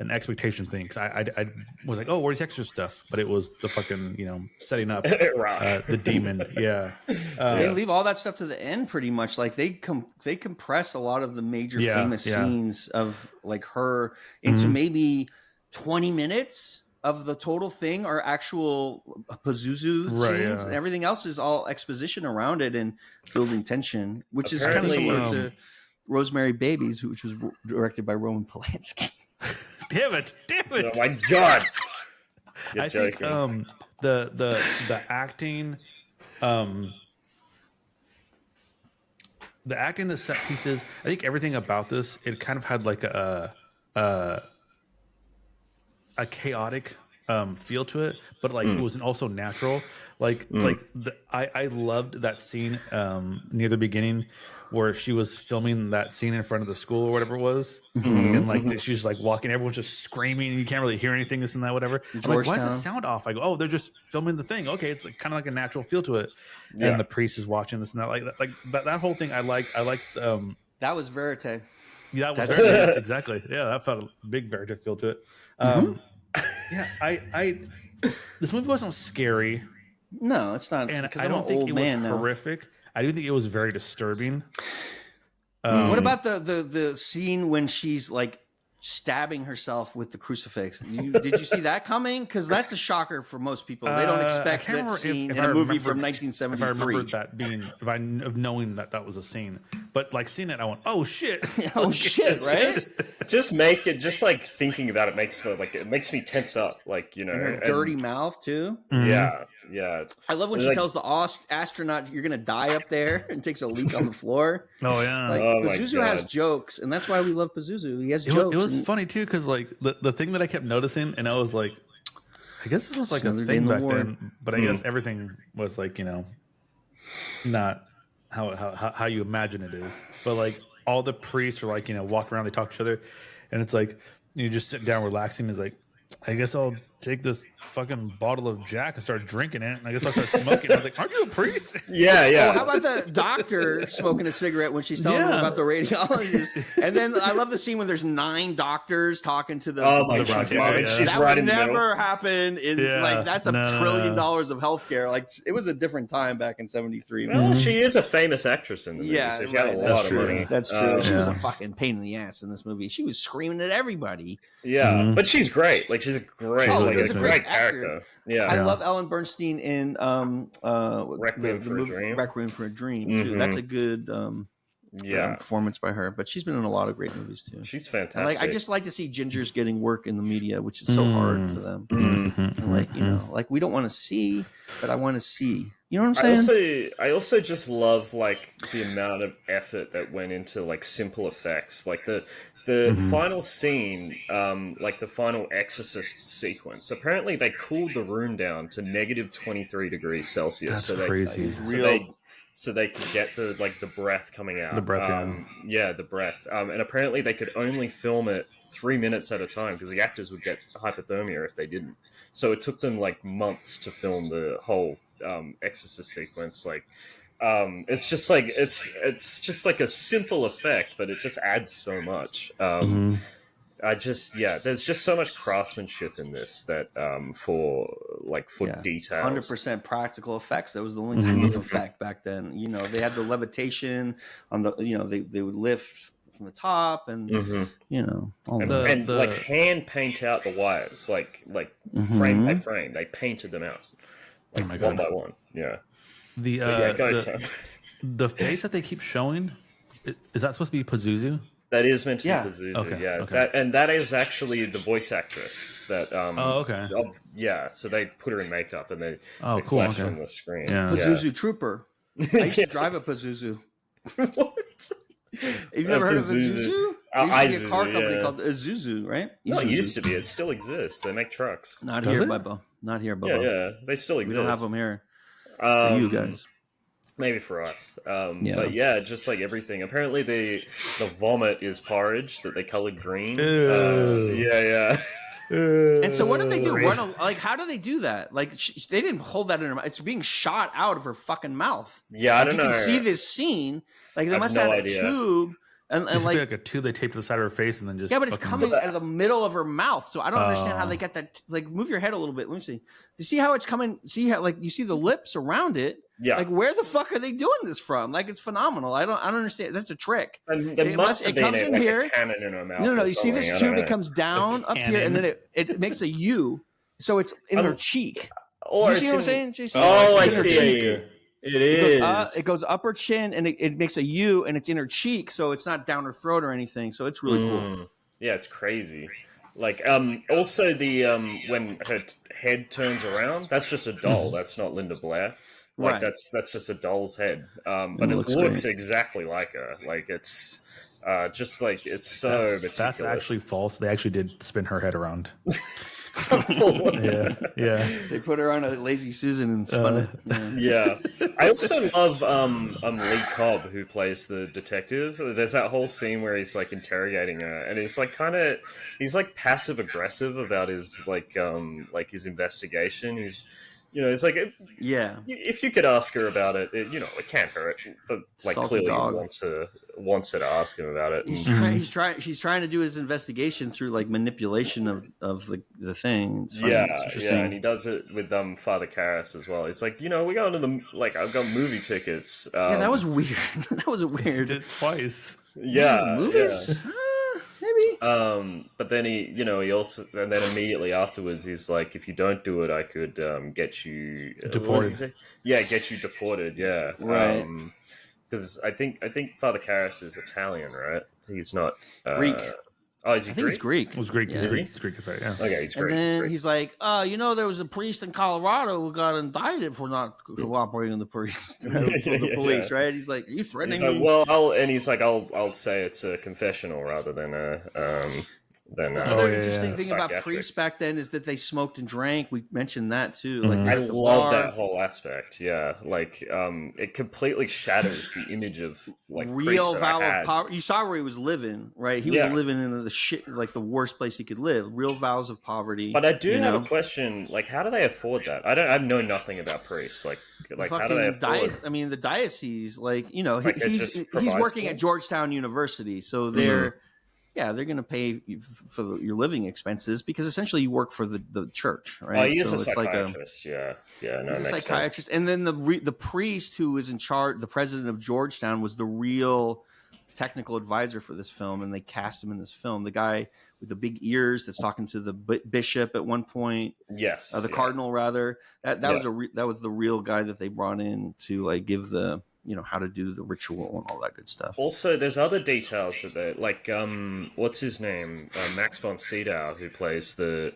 an expectation thing because I was like, where's the extra stuff? But it was the fucking setting up the demon. Yeah, they leave all that stuff to the end pretty much. Like they compress a lot of the major famous scenes of like her into maybe 20 minutes of the total thing are actual Pazuzu scenes, and everything else is all exposition around it and building tension, which is kind of similar to Rosemary Babies, which was directed by Roman Polanski. Damn it! Oh my god! I think the acting, the set pieces. I think everything about this, it kind of had like a chaotic feel to it, but like it was also natural. I loved that scene near the beginning where she was filming that scene in front of the school or whatever it was, and like she's like walking, everyone's just screaming, and you can't really hear anything, this and that, whatever. I'm like, why is the sound off? I go, they're just filming the thing. Okay, it's like, kind of like a natural feel to it. Yeah. And the priest is watching this and that, like that whole thing. I liked. That was verite. Yeah, that was verite. Yes, exactly. Yeah, that felt a big verite feel to it. Yeah, this movie wasn't scary. No, it's not. And I don't think it was horrific. I do think it was very disturbing. What about the scene when she's like stabbing herself with the crucifix? Did you see that coming? Because that's a shocker for most people. They don't expect that scene in a movie from 1973. If I remember that being, of knowing that was a scene, but like seeing it, I went, "Oh shit! Oh shit!" Right? Just make it. Just like thinking about it makes me tense up. Like And her dirty mouth too. Yeah. I love when she tells the astronaut, "You're gonna die up there," and takes a leak on the floor. Oh yeah. Like, Pazuzu has jokes, and that's why we love Pazuzu. He has jokes. It was funny too, because like the thing that I kept noticing, and I was like, I guess this was like a thing back then, but I guess everything was like, not how you imagine it is. But like all the priests are like, walk around, they talk to each other, and it's like you just sit down relaxing. It's like, I guess I'll take this fucking bottle of Jack and start drinking it, and I guess I'll start smoking. I was like, aren't you a priest? Yeah. Oh, how about the doctor smoking a cigarette when she's telling him about the radiologist? And then I love the scene when there's 9 doctors talking to the patient's mother. That would never happen in that's $1 trillion of healthcare. Like, it was a different time back in 73. Well, she is a famous actress in the movie, so she had a lot of money. That's true. She was a fucking pain in the ass in this movie. She was screaming at everybody. Yeah, but she's great. Like, she's a great, a great character. Yeah, I love Ellen Bernstein in Requiem for a Dream. Requiem for a Dream too. That's a good performance by her. But she's been in a lot of great movies too. She's fantastic. I just like to see gingers getting work in the media, which is so hard for them. And we don't want to see, but I want to see. You know what I'm saying? I also just love like the amount of effort that went into like simple effects, like the final scene, like the final Exorcist sequence. Apparently, they cooled the room down to negative 23 degrees Celsius. That's crazy. So they could get the breath coming out. The breath, the breath. And apparently, they could only film it 3 minutes at a time because the actors would get hypothermia if they didn't. So it took them like months to film the whole Exorcist sequence. Like, it's just like it's just like a simple effect, but it just adds so much. There's just so much craftsmanship in this that for details. 100% practical effects. That was the only type of effect back then. They had the levitation on the. They would lift from the top and like hand paint out the wires like frame by frame. They painted them out like one by one. Yeah. The face that they keep showing, is that supposed to be Pazuzu? That is meant to be Pazuzu. Okay. Yeah. That is actually the voice actress. That so they put her in makeup and they flash her on the screen. Yeah. Pazuzu Trooper. I used to drive a Pazuzu. What? You've never heard of Isuzu? There used to be a car company called Isuzu, right? No, it used to be. It still exists. They make trucks. Not here, Bubba. Yeah, they still exist. We don't have them here. For you guys. Maybe for us. But yeah, just like everything. Apparently the vomit is porridge that they colored green. And so what do they do? How do they do that? Like, they didn't hold that in her mouth. It's being shot out of her fucking mouth. Yeah, I don't know. You can see this scene. Like, they must have had a tube. And like a tube they taped to the side of her face and then just... Yeah, but it's coming out of the middle of her mouth. So I don't understand how they get that... Like, move your head a little bit. Let me see. You see how it's coming? See how, like, you see the lips around it? Yeah. Like, where the fuck are they doing this from? Like, it's phenomenal. I don't understand. That's a trick. And it must have been a cannon in her mouth. No. You see this tube? It comes down up here, and then it makes a U. So it's in her cheek. Do you see what I'm saying, JC? Oh, I see. It goes up her chin, and it makes a U, and it's in her cheek, so it's not down her throat or anything. So it's really cool. Yeah, it's crazy. Like, also the when her head turns around, that's just a doll. That's not Linda Blair. Like, that's just a doll's head. But it looks exactly like her. Like, it's just like it's so meticulous. That's actually false. They actually did spin her head around. Yeah. They put her on a Lazy Susan and spun it. Yeah. I also love Lee Cobb, who plays the detective. There's that whole scene where he's like interrogating her, and he's like he's like passive aggressive about his like his investigation. He's it's like, if you could ask her about it, it can't hurt. But like, Salty clearly dog. wants her to ask him about it. She's trying to do his investigation through like manipulation of the thing. It's funny. And he does it with Father Karras as well. It's like, we're going to I've got movie tickets. That was weird. That was weird. Did it twice. Yeah, movies. Maybe. but then he also, and then immediately afterwards, he's like, if you don't do it, I could get you Deported. what does he say? Yeah, get you deported. Yeah, Right. Because I think Father Karras is Italian, right? He's not Greek. Oh, is he I think Greek? he's Greek. It was Greek. Yeah. He's Greek. That's right. Yeah. Okay, he's And Greek. then Greek. he's like, there was a priest in Colorado who got indicted for not cooperating with the police, right? He's like, are you threatening He's like, me? well, I'll say it's a confessional rather than a Another interesting thing about psychiatric. priests back then is that they smoked and drank. We mentioned that too. Mhm. Like I the love bar, that whole aspect. Yeah, like it completely shatters the image of like real priests that vow I of had. poverty. You saw where he was living, right? He was Yeah. living in the shit, like the worst place he could live. Real vows of poverty. But I do you have know? a question. Like, how do they afford that? I know nothing about priests. Like how do they afford? The diocese, like Like, it he's just provides working for at it? Georgetown University, so they're going to pay you for your living expenses because essentially you work for the church, right? Oh, he is so a it's like psychiatrist. Yeah, no, he's it a makes psychiatrist, sense. and then the priest who was in charge, the president of Georgetown, was the real technical advisor for this film, and they cast him in this film. The guy with the big ears that's talking to the bishop at one point, Yes, the cardinal rather. That was the real guy that they brought in to like give the how to do the ritual and all that good stuff. Also, there's other details that they like. What's his name? Max von Sydow, who plays the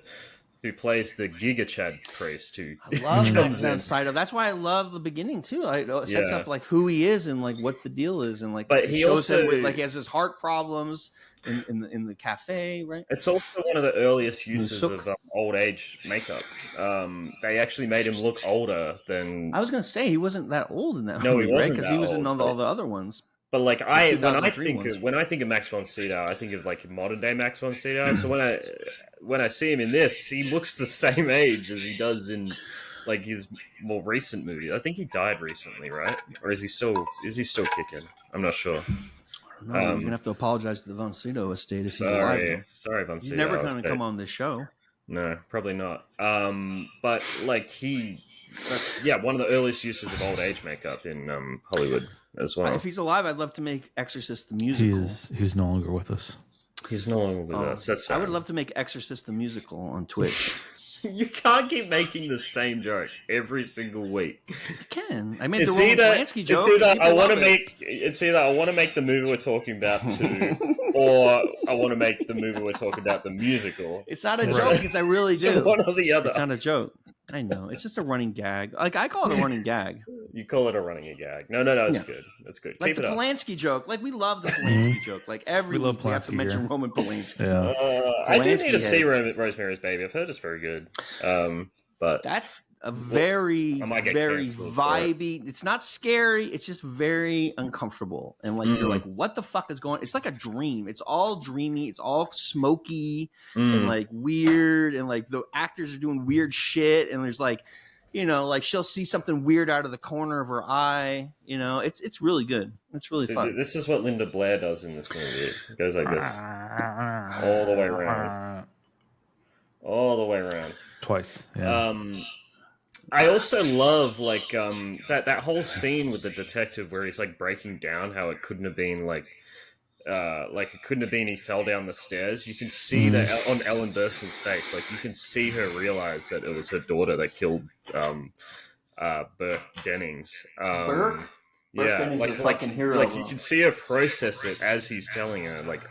Giga Chad priest. Who I love comes in. that side of. That's why I love the beginning too. It sets up like who he is and like what the deal is, and like But it he shows also him like he has his heart problems in the cafe, right? It's also one of the earliest uses Sook. of old age makeup. They actually made him look older than. I was gonna say he wasn't that old in that No, movie, he wasn't right? Because that he was in old, all the other ones. But like The when I 2003 think ones. when I think of Max von Sydow, I think of like modern day Max von Sydow. So when I see him in this, he looks the same age as he does in like his more recent movies. I think he died recently, right? Or is he still kicking? I'm not sure. No, you're gonna have to apologize to the Von Sydow estate if he's alive. Sorry, Von He's Sydow. never gonna come on this show. No, probably not. But like that's one of the earliest uses of old age makeup in Hollywood as well. If he's alive, I'd love to make Exorcist the musical. He's no longer with us. He's no longer with us. That's I would love to make Exorcist the musical on Twitch. You can't keep making the same joke every single week. I can. I made the Roman Polanski joke. It's either I want to make the movie we're talking about too, or I want to make the movie we're talking about the musical. It's not a joke because I really do. So one or the other. It's not a joke. I know. It's just a running gag. Like I call it a running gag. You call it a running gag. No, it's good. It's good. Like Keep the it up. Polanski joke. Like we love the Polanski joke. Like every We love week we have to Polanski mention here. Roman Polanski. Yeah. I do Polanski need to see heads. Rosemary's Baby. I've heard it's very good. But That's a very, I might get very canceled for vibey. It's not scary. It's just very uncomfortable. And like you're like, what the fuck is going? It's like a dream. It's all dreamy. It's all smoky and like weird. And like the actors are doing weird shit. And there's like, like she'll see something weird out of the corner of her eye. It's really good. It's really fun. This is what Linda Blair does in this movie. It goes like this, all the way around, all the way around. Twice. Yeah. I also love like that whole scene with the detective where he's like breaking down how it couldn't have been like it couldn't have been he fell down the stairs. You can see that on Ellen Burstyn's face. Like you can see her realize that it was her daughter that killed Burke Dennings. Burke Dennings is a fucking hero. Like you can see her process it as he's telling her. Like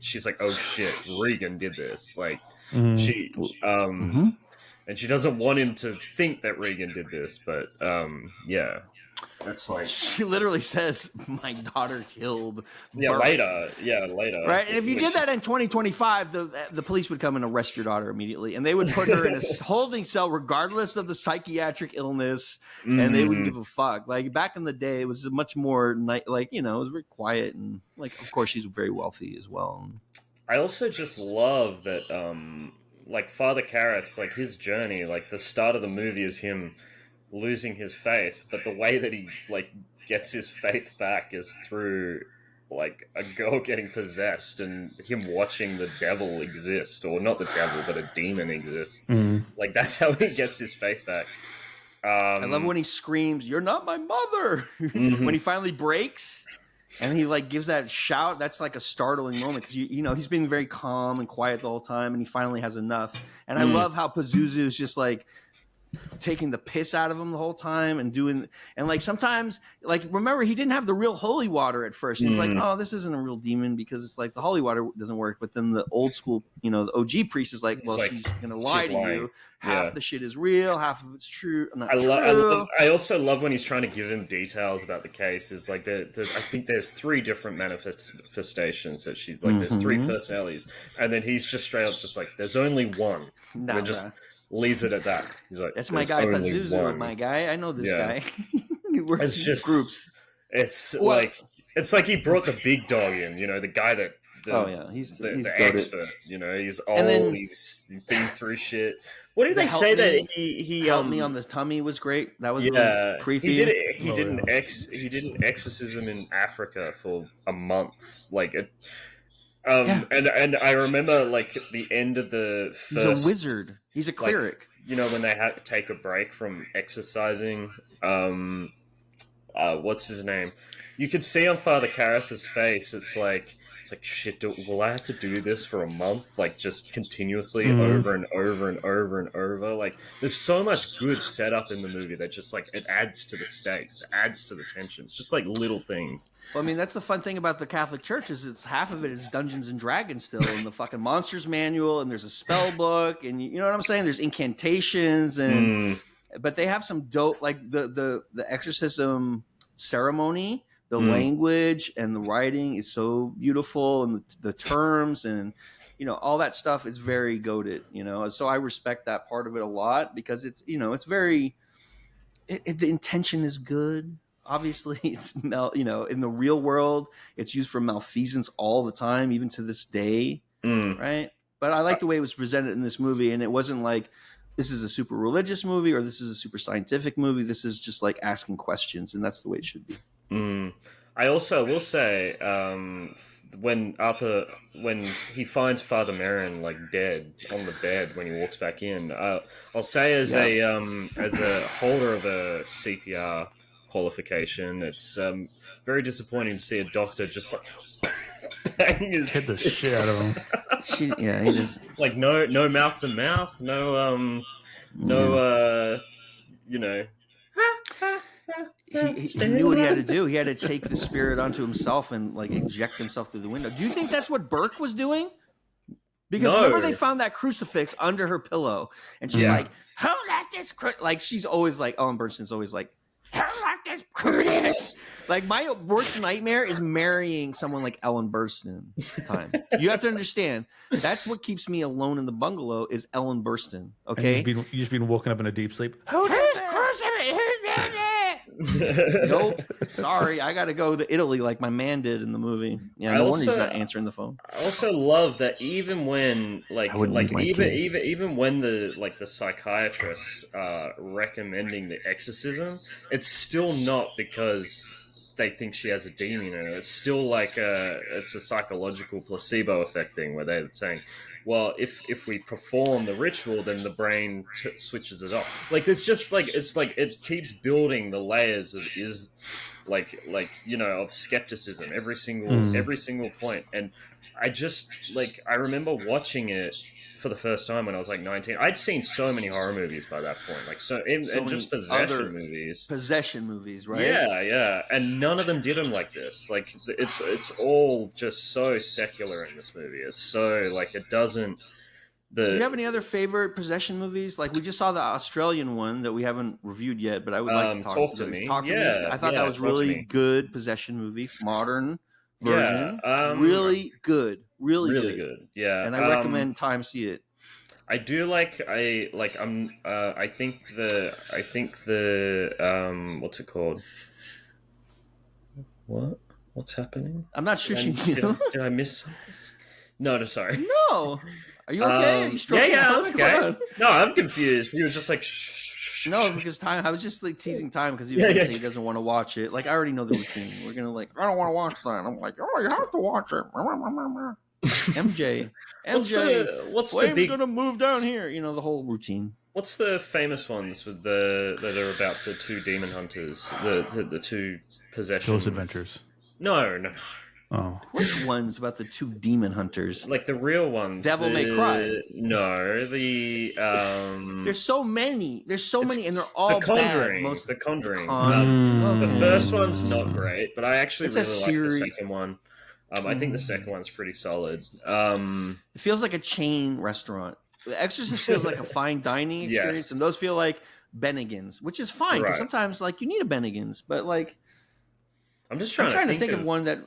she's like, "Oh shit, Regan did this." Like she and she doesn't want him to think that Regan did this, but that's like she literally says, "My daughter killed." Later. Right, and if you did that in 2025, the police would come and arrest your daughter immediately, and they would put her in a holding cell regardless of the psychiatric illness, and they wouldn't give a fuck. Like back in the day, it was much more it was very quiet, and like of course she's very wealthy as well. I also just love that like Father Karras, like his journey, like the start of the movie is him losing his faith, but the way that he like gets his faith back is through like a girl getting possessed and him watching the devil exist, or not the devil but a demon exist. Like that's how he gets his faith back. I love when he screams, "You're not my mother!" When he finally breaks. And he like gives that shout. That's like a startling moment because you know he's been very calm and quiet the whole time, and he finally has enough. And I love how Pazuzu is just like taking the piss out of him the whole time and doing, and like sometimes, like, remember he didn't have the real holy water at first. He was like, oh, this isn't a real demon because it's like the holy water doesn't work. But then the old school, you know, the OG priest is like, well, she's gonna lie to you. Half the shit is real, half of it's true. I also love when he's trying to give him details about the case. Is like I think there's 3 different manifestations that she's like. There's 3 personalities, and then he's just straight up just like, there's only one. Leaves it at that. He's like, that's my guy Pazuzu, my guy. I know this guy. He works it's just groups. It's like he brought the big dog in, you know, the guy that he's the expert, you know, he's old, he's been through shit. What did they say that he helped me on the tummy was great. That was really creepy. He did an exorcism in Africa for a month, like it. And I remember like at the end of the first, he's a wizard. He's a cleric. Like, you know, when they had to take a break from exercising, what's his name? You could see on Father Karras's face. It's like shit. Will I have to do this for a month? Like just continuously over and over and over and over. Like there's so much good setup in the movie that just like it adds to the stakes, adds to the tension. It's just like little things. Well, I mean, that's the fun thing about the Catholic Church is it's half of it is Dungeons and Dragons still, and the fucking monsters manual, and there's a spell book, and you know what I'm saying? There's incantations, and but they have some dope like the exorcism ceremony. The language and the writing is so beautiful, and the terms and, you know, all that stuff is very goated, you know. So I respect that part of it a lot because it's, you know, it's very, the intention is good. Obviously, it's, you know, in the real world, it's used for malfeasance all the time, even to this day, right? But I like the way it was presented in this movie, and it wasn't like, this is a super religious movie or this is a super scientific movie. This is just like asking questions, and that's the way it should be. I also will say, when he finds Father Merrin like dead on the bed when he walks back in, I'll say as a holder of a CPR qualification, it's very disappointing to see a doctor just like bang his hit the shit out of him. He just like no mouth to mouth, no you know. He knew what he had to do. He had to take the spirit onto himself and like inject himself through the window. Do you think that's what Burke was doing? Because remember they found that crucifix under her pillow, and she's like, "Who left this?" Like she's always like, Ellen Bernstein's always like, "Who left this crucifix?" Like my worst nightmare is marrying someone like Ellen Burstyn. You have to understand that's what keeps me alone in the bungalow is Ellen Burstyn. Okay, you just been woken up in a deep sleep. Who did this? Nope. Sorry, I got to go to Italy like my man did in the movie. Yeah, no wonder he's not answering the phone. I also love that even when even when the psychiatrists are recommending the exorcism, it's still not because they think she has a demon in it. It's still like it's a psychological placebo effect thing where they're saying, well, if we perform the ritual, then the brain switches it off. Like there's just like it's like it keeps building the layers of of skepticism every single point. And I remember watching it for the first time when I was like 19. I'd seen so many horror movies by that point, and just possession movies, right? Yeah, and none of them did them like this. Like it's all just so secular in this movie. It's so like it doesn't. Do you have any other favorite possession movies? Like we just saw the Australian one that we haven't reviewed yet, but I would like to talk to me. Talk to me. I thought that was really good possession movie, modern version. Really good. Really good. Yeah. And I recommend time see it. I do I think the what's it called? What's happening? I'm not shushing you. Did I miss something? No, sorry. No. Are you okay? Are you stroking? Yeah, I'm okay. No, I'm confused. You were just like, shh. No, because I was just like teasing time because he was gonna say he doesn't want to watch it. Like I already know the routine. We're gonna I don't want to watch that. I'm like, oh, you have to watch it. MJ, what's the big gonna move down here? You know the whole routine. What's the famous ones with that are about the 2 demon hunters, the 2 possession Ghost Adventures? No. Oh, Which one's about the two demon hunters? Like the real ones. Devil May Cry. No, the There's so many. There's so many, and they're all The Conjuring. bad. The Conjuring. The The first one's not great, but I actually It's a really like the series. second one. I think the second one's pretty solid. It feels like a chain restaurant. The Exorcist feels like a fine dining experience, Yes. and those feel like Bennigan's, which is fine because Right. sometimes like you need a Bennigan's, but like I'm just I'm trying to think of one that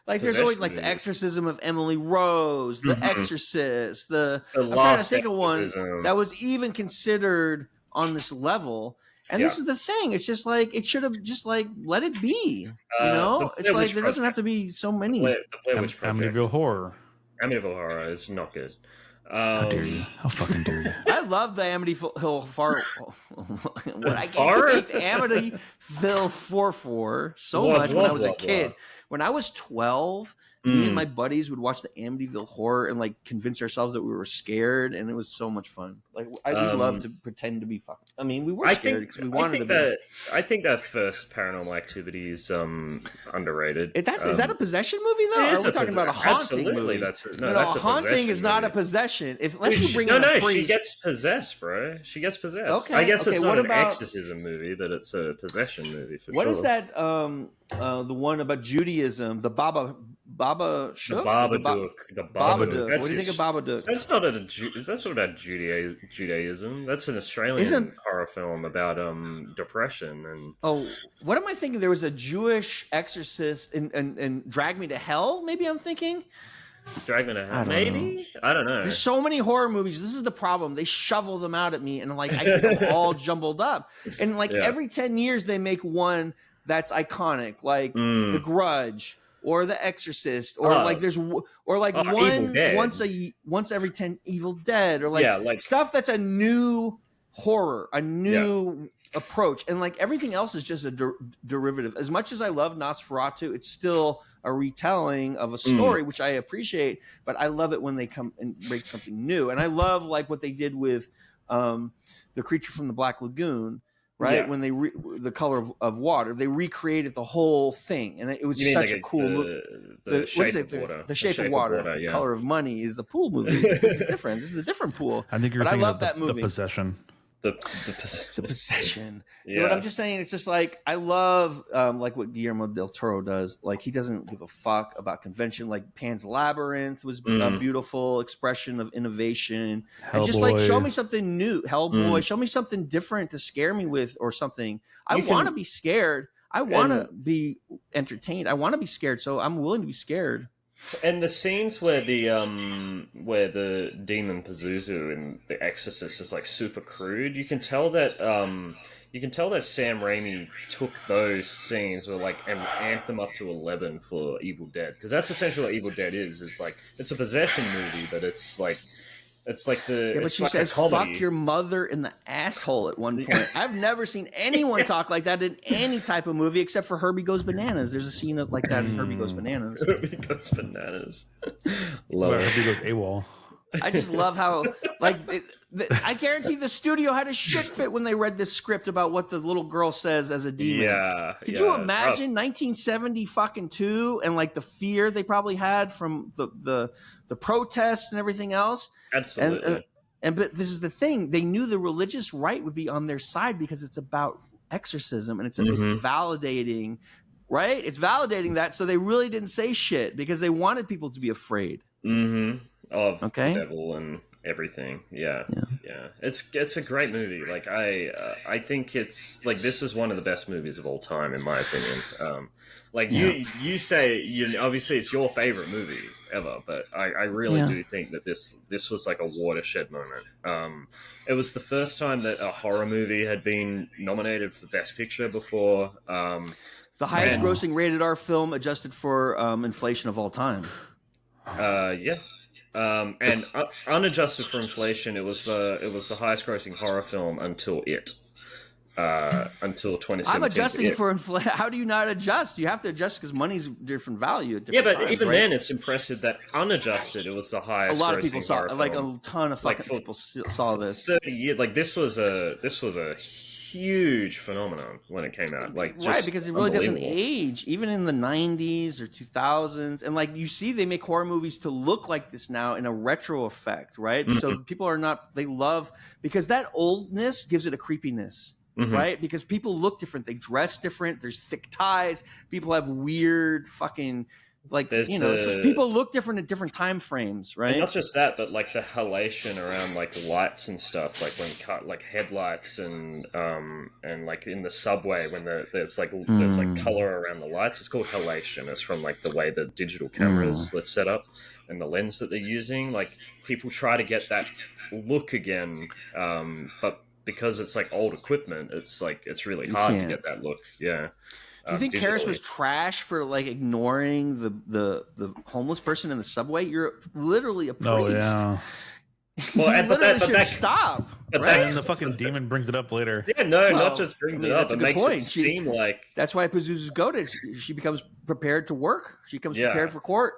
like there's always like the possession Exorcism of Emily Rose, the Mhm. Exorcist, I'm trying to Last think of one Exorcism. that was even considered on this level. And this is the thing. It's just like it should have just like let it be. You know, the it's Blair like Witch there doesn't have to be so many. The Blair Witch Project. Amityville Horror. Amityville Horror is not good. How dare you? How fucking dare you? I love the Amityville what I Far? can't speak the Amityville 4 so much when I was a kid. When I was 12, me and my buddies would watch the Amityville Horror and like convince ourselves that we were scared, and it was so much fun. Like we love to pretend to be fucking. I mean, we were scared because we wanted to be. I think that first Paranormal Activity is underrated. Is that a possession movie though? Or are we talking about a haunting movie? That's a haunting possession is not a movie. possession. Unless you bring in a priest. She gets possessed, bro. She gets possessed. Okay, I guess it's what not about- an exorcism movie, but it's a possession movie for What sure. is that? The one about Judaism, the Baba Shook? Babadook. The Babadook. That's What do you think of Babadook? That's not Judaism. That's an Australian horror film about depression and. Oh, what am I thinking? There was a Jewish exorcist in Drag Me to Hell. Maybe I'm thinking. Drag Me to Hell. Maybe I don't know. There's so many horror movies. This is the problem. They shovel them out at me, and like I get them all jumbled up. And like every 10 years, they make one that's iconic, like The Grudge or The Exorcist, or like there's one once every 10 Evil Dead, or like stuff that's a new horror, a new approach, and like everything else is just a derivative. As much as I love Nosferatu, it's still a retelling of a story, which I appreciate, but I love it when they come and make something new. And I love like what they did with The Creature from the Black Lagoon, right? When they The Color of Water, they recreated the whole thing, and it was such a cool movie. The Shape of Water. The Shape of Water. Yeah. Color of Money is a pool movie. This is different. This is a different pool. I think you're but thinking I love of that movie. The Possession. The Possession. Yeah. But I'm just saying, it's just like I love like what Guillermo del Toro does. Like he doesn't give a fuck about convention. Like Pan's Labyrinth was a beautiful expression of innovation. And just like show me something new. Hellboy, show me something different to scare me with or something. I want to be scared. I want to be entertained. I want to be scared. So I'm willing to be scared. And the scenes where the demon Pazuzu in The Exorcist is like super crude, you can tell that Sam Raimi took those scenes and amped them up to 11 for Evil Dead, because that's essentially what Evil Dead is. It's like it's a possession movie, but it's like but she says "fuck your mother" in the asshole at one point. I've never seen anyone talk like that in any type of movie except for Herbie Goes Bananas. There's a scene like that in Herbie Goes Bananas. Herbie Goes Bananas. Love it. Herbie Goes AWOL. I just love how I guarantee the studio had a shit fit when they read this script about what the little girl says as a demon. Yeah. Could you imagine 1972 and like the fear they probably had from the protests and everything else? Absolutely. But this is the thing. They knew the religious right would be on their side because it's about exorcism and it's validating, right? It's validating that. So they really didn't say shit because they wanted people to be afraid. Of the devil and everything. Yeah. It's a great movie. Like I think it's like this is one of the best movies of all time in my opinion. You say obviously it's your favorite movie ever, but I really do think that this was like a watershed moment. It was the first time that a horror movie had been nominated for Best Picture before. The highest grossing rated R film adjusted for inflation of all time. And unadjusted for inflation, it was the highest grossing horror film until 2017. I'm adjusting for inflation. How do you not adjust? You have to adjust because money's different value at different times, even right? then, it's impressive that unadjusted, it was the highest. A lot of people horror saw, like film. a ton of fucking people saw this. 30 years, like this was a huge phenomenon when it came out. Like, just right, because it really doesn't unbelievable. age, even in the 90s or 2000s. And like you see, they make horror movies to look like this now in a retro effect, right? So people are not, they love, because that oldness gives it a creepiness. Right, because people look different, they dress different. There's thick ties. People have weird fucking it's just people look different at different time frames, right? And not just that, but like the halation around like lights and stuff, like when cut like headlights and like in the subway when there's like color around the lights. It's called halation. It's from like the way the digital cameras that's set up and the lens that they're using. Like people try to get that look again, but because it's like old equipment, it's really hard to get that look. Yeah. Do you think Paris was trash for like ignoring the homeless person in the subway? You're literally a priest. Oh yeah. Well, but should stop. But right? then the fucking demon brings it up later. Yeah, not just brings it up. It makes it seem like that's why Pazuzu's goated. She becomes prepared to work. She becomes prepared for court.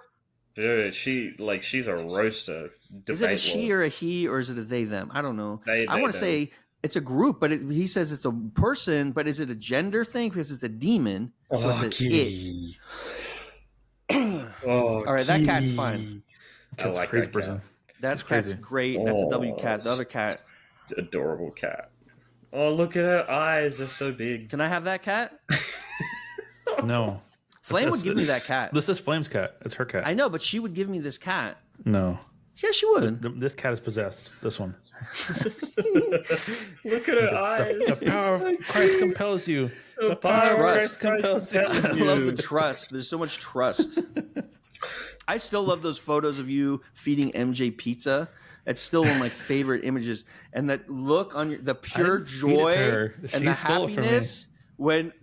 Dude, she's a roaster. Is it a she or a he, or is it a they them? I don't know. I want to say it's a group, but he says it's a person. But is it a gender thing? Because it's a demon. So it's it. All right, that cat's fine. I like crazy that person. cat. That cat's great. That's a W cat. The other cat. Adorable cat. Oh, look at her eyes. They're so big. Can I have that cat? No. Flame would give me that cat. This is Flame's cat. It's her cat. I know, but she would give me this cat. No. Yeah, she would. This cat is possessed. This one. Look at her eyes. The power of Christ compels you. The power of Christ compels you. I love the trust. There's so much trust. I still love those photos of you feeding MJ pizza. It's still one of my favorite images. And that look on the pure joy and the happiness.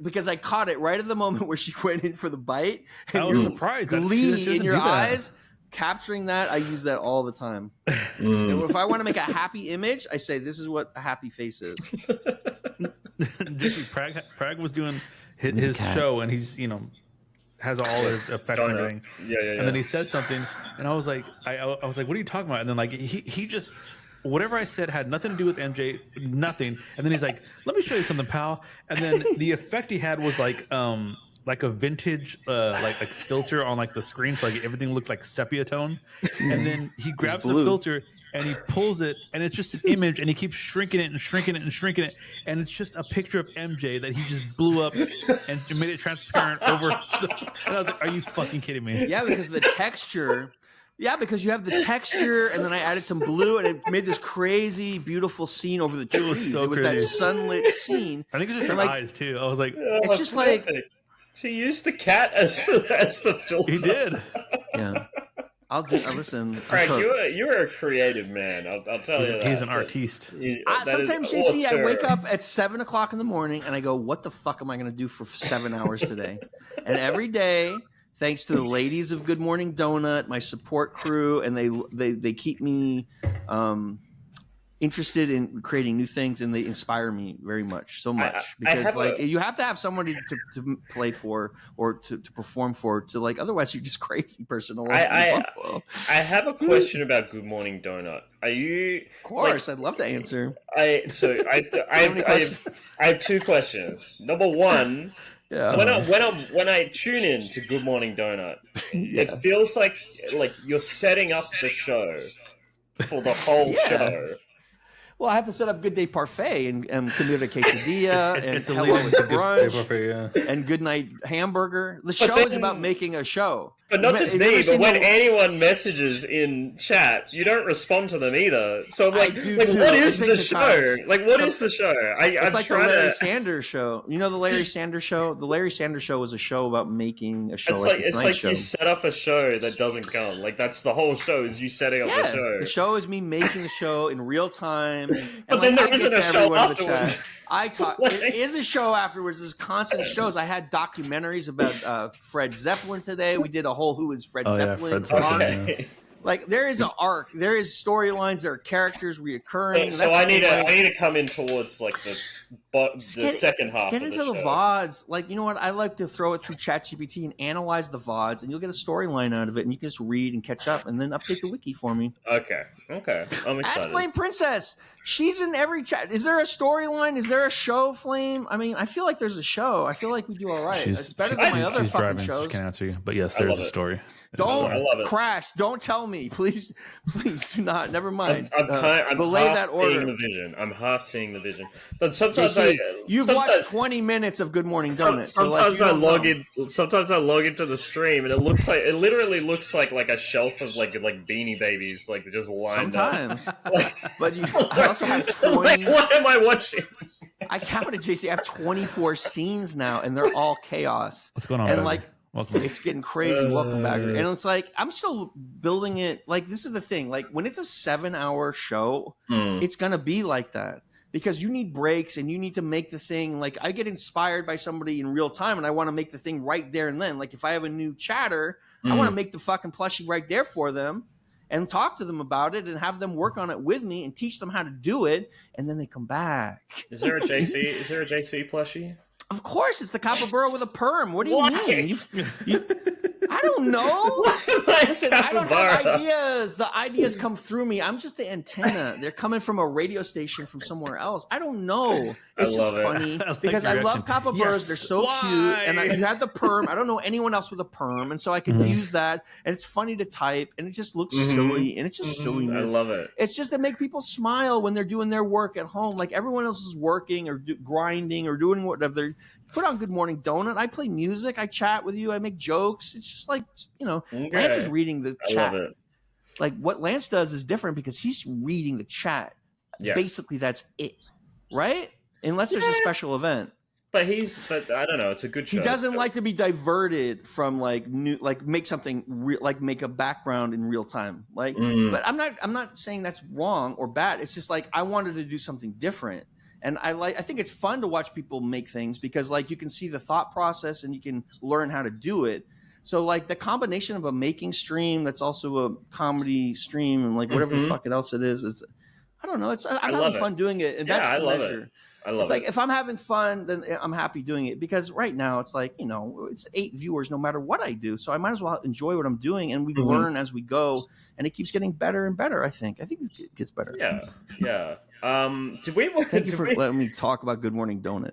Because I caught it right at the moment where she went in for the bite. And I was surprised. Glee in your eyes. Capturing that, I use that all the time. And if I want to make a happy image, I say, this is what a happy face is. Prag was doing his show, and he's, has all his effects and everything. Yeah. And then he said something, and I was like, I was like, what are you talking about? And then like he just, whatever I said had nothing to do with MJ, nothing. And then he's like, let me show you something, pal. And then the effect he had was like a vintage like filter on like the screen, so like everything looked like sepia tone. And then he grabs the filter and he pulls it, and it's just an image, and he keeps shrinking it and shrinking it and shrinking it, and it's just a picture of MJ that he just blew up and made it transparent over. And I was like, "Are you fucking kidding me?" Yeah, because of the texture. Yeah, because you have the texture, and then I added some blue, and it made this crazy, beautiful scene over the trees. It was that sunlit scene. I think it's just her eyes too. I was like, it's just like. She used the cat as the filter. He did. Yeah. Listen. Frank, you're a creative man. I'll tell you that. He's an artiste. Sometimes, JC, I wake up at 7 o'clock in the morning and I go, what the fuck am I going to do for 7 hours today? And every day, thanks to the ladies of Good Morning Donut, my support crew, and they keep me interested in creating new things, and they inspire me very much, so much, because you have to have someone to play for or to perform for, to like, otherwise you're just crazy person. I have a question about Good Morning Donut. Are you? Of course, I'd love to answer. I have two questions. Number one. Yeah. When I tune in to Good Morning Donut, it feels like you're setting up the show for the whole show. Well, I have to set up Good Day Parfait and Comida Quesadilla and Hello with Brunch and Good Night Hamburger. The show is about making a show. But not just me, but when anyone messages in chat, you don't respond to them either. So what is the show? Like, what is the show? It's like the Larry Sanders Show. You know the Larry Sanders Show? The Larry Sanders Show was a show about making a show. It's like you set up a show that doesn't come. Like, that's the whole show, is you setting up the show. The show is me making the show in real time. But then there isn't a show afterwards. There is a show afterwards. There's constant shows. I had documentaries about Fred Zeppelin today. We did a whole Who is Fred Zeppelin. Okay. Like, there is an arc. There is storylines. There are characters reoccurring. So I need to come in towards like the but the second half get of into the the show. VODs. Like, you know what? I like to throw it through ChatGPT and analyze the VODs, and you'll get a storyline out of it, and you can just read and catch up, and then update the wiki for me. Okay, I'm excited. Ask Flame Princess. She's in every chat. Is there a storyline? Is there a show, Flame? I mean, I feel like there's a show. I feel like we do all right. It's better than my other she's fucking driving, shows. so she can't answer you. But yes, there's a story. Don't I love it. crash. Don't tell me. Please do not. Never mind. I'm belay half that order. seeing the vision. I'm half seeing the vision. But sometimes You've watched 20 minutes of Good Morning Donut. Sometimes I log in. Sometimes I log into the stream, and it literally looks like a shelf of like Beanie Babies, like just lined sometimes. up. But I also have 20. Like, what am I watching? I counted, JC. I have 24 scenes now, and they're all chaos. What's going on? And Bagger? Welcome. It's getting crazy. Welcome, Bagger. And it's like, I'm still building it. Like, this is the thing. Like, when it's a 7-hour show, it's going to be like that. Because you need breaks and you need to make the thing. Like, I get inspired by somebody in real time, and I want to make the thing right there and then. Like, if I have a new chatter, I want to make the fucking plushie right there for them and talk to them about it and have them work on it with me and teach them how to do it. And then they come back. Is there a JC? Is there a JC plushie? Of course, it's the Capybara with a perm. What do you mean? I don't know. Listen, I don't have ideas. The ideas come through me. I'm just the antenna. They're coming from a radio station from somewhere else. I don't know. It's just funny because I love capybaras. They're so cute. And you have the perm. I don't know anyone else with a perm. And so I can use that. And it's funny to type. And it just looks silly. And it's just silliness. I love it. It's just to make people smile when they're doing their work at home. Like everyone else is working or grinding or doing whatever. They're put on Good Morning Donut. I play music. I chat with you. I make jokes. It's just like, Lance is reading the chat. I love it. Like what Lance does is different because he's reading the chat. Yes. Basically, that's it, right? Unless there's a special event. But I don't know. It's a good show. He doesn't like to be diverted from make something make a background in real time. But I'm not saying that's wrong or bad. It's just like I wanted to do something different. And I think it's fun to watch people make things because you can see the thought process and you can learn how to do it. So the combination of a making stream that's also a comedy stream and whatever the fuck else it is I don't know. I'm having fun doing it, and that's the measure. I love it. If I'm having fun, then I'm happy doing it because right now it's it's 8 viewers no matter what I do. So I might as well enjoy what I'm doing, and we learn as we go, and it keeps getting better and better. I think it gets better. Yeah. Thank you for letting me talk about Good Morning Donut.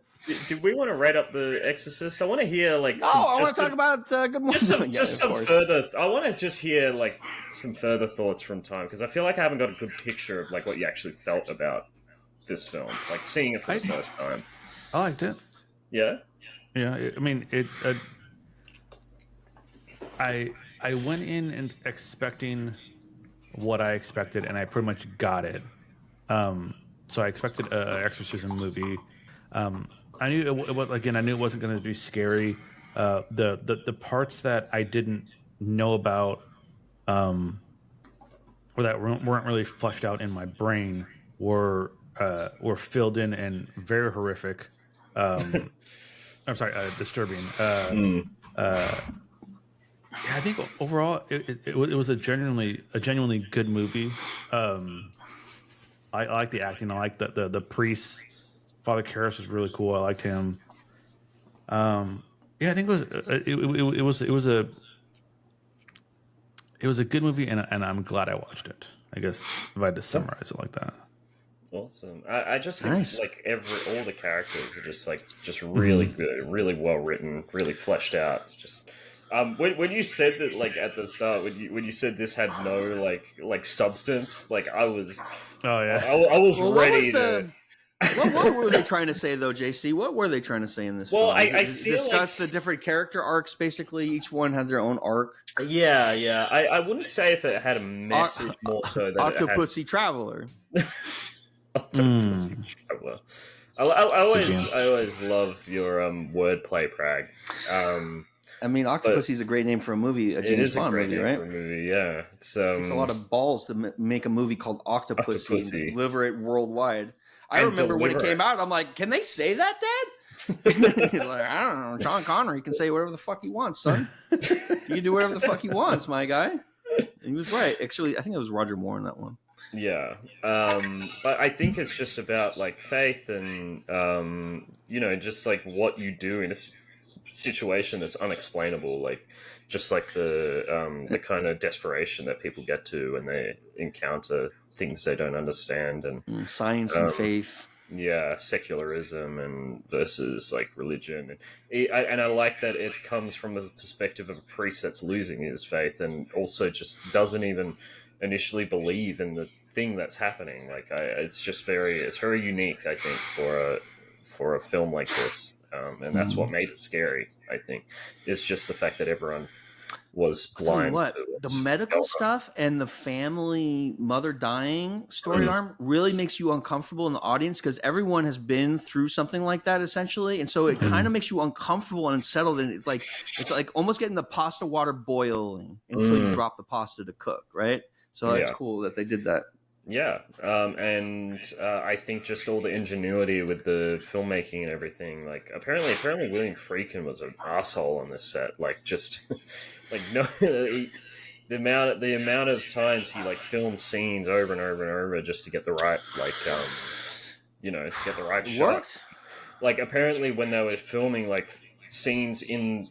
Did we want to write up the Exorcist? I want to hear I want to talk about Good Morning. Just some further. I want to just hear some further thoughts from Time because I feel like I haven't got a good picture of what you actually felt about this film, seeing it for the first time. I liked it. Yeah. Yeah. I mean, it. I went in and expecting what I expected, and I pretty much got it. So I expected an exorcism movie. I knew I knew it wasn't going to be scary. The parts that I didn't know about, or that weren't really flushed out in my brain, were filled in and very horrific. I'm sorry, disturbing. I think overall it was a genuinely good movie. I like the acting. I like the priest. Father Karras was really cool. I liked him. I think it was a good movie, and I'm glad I watched it. I guess if I had to summarize it like that. Awesome. I just think all the characters are just really good, really well written, really fleshed out. Just when you said that at the start when you said this had no substance, I was I was ready to. What were they trying to say, though, JC? What were they trying to say in this film? I feel discuss the different character arcs. Basically, each one had their own arc. Yeah. I wouldn't say if it had a message more so than Octopussy Traveler. Octopussy Traveler. I always love your wordplay, Prag. Octopussy is a great name for a movie, a James Bond movie, right? For a movie, yeah. It takes a lot of balls to make a movie called Octopussy and deliver it worldwide. I remember when it came out, I'm like, can they say that, Dad? He's like, I don't know. Sean Connery can say whatever the fuck he wants, son. You can do whatever the fuck he wants, my guy. And he was right. Actually, I think it was Roger Moore in that one. Yeah, but I think it's just about like faith and just like what you do in a situation that's unexplainable, like just like the kind of desperation that people get to when they encounter things they don't understand, and Science and um, faith. yeah, secularism and versus like religion, and I like that it comes from the perspective of a priest that's losing his faith and also just doesn't even initially believe in the thing that's happening. Like, it's very unique, I think, for a film like this, and that's what made it scary. I think it's just the fact that everyone was I'll tell you blind what, to the what's medical going on. stuff and the family mother dying story Mm, arm really makes you uncomfortable in the audience because everyone has been through something like that essentially, and so it kind of makes you uncomfortable and unsettled, and it's like almost getting the pasta water boiling until you mm, drop the pasta to cook, right? So that's yeah. cool that they did that. Yeah, and I think just all the ingenuity with the filmmaking and everything. Like, apparently, William Friedkin was an asshole on this set. Like, just like no, the amount of times he like filmed scenes over and over and over just to get the right get the right It shot. worked. Like, apparently when they were filming like scenes in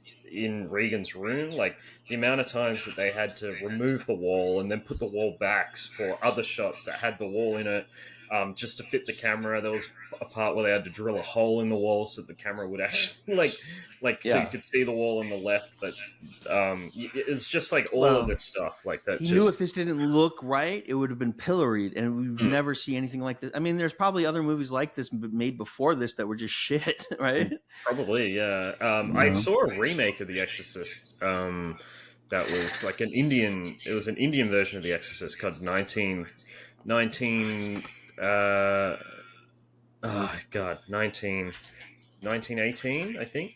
Regan's room, like the amount of times that they had to remove the wall and then put the wall back for other shots that had the wall in it, just to fit the camera. There was a part where they had to drill a hole in the wall so the camera would actually so you Yeah. could see the wall on the left. But it's just like all of Well, this stuff like that. he knew if Just this didn't look right, it would have been pilloried, and we would mm, never see anything like this. I mean, there's probably other movies like this made before this that were just shit, right? probably, yeah. I No. saw a remake of The Exorcist. That was like an Indian. It was an Indian version of The Exorcist called 19. Oh God, 1918, I think.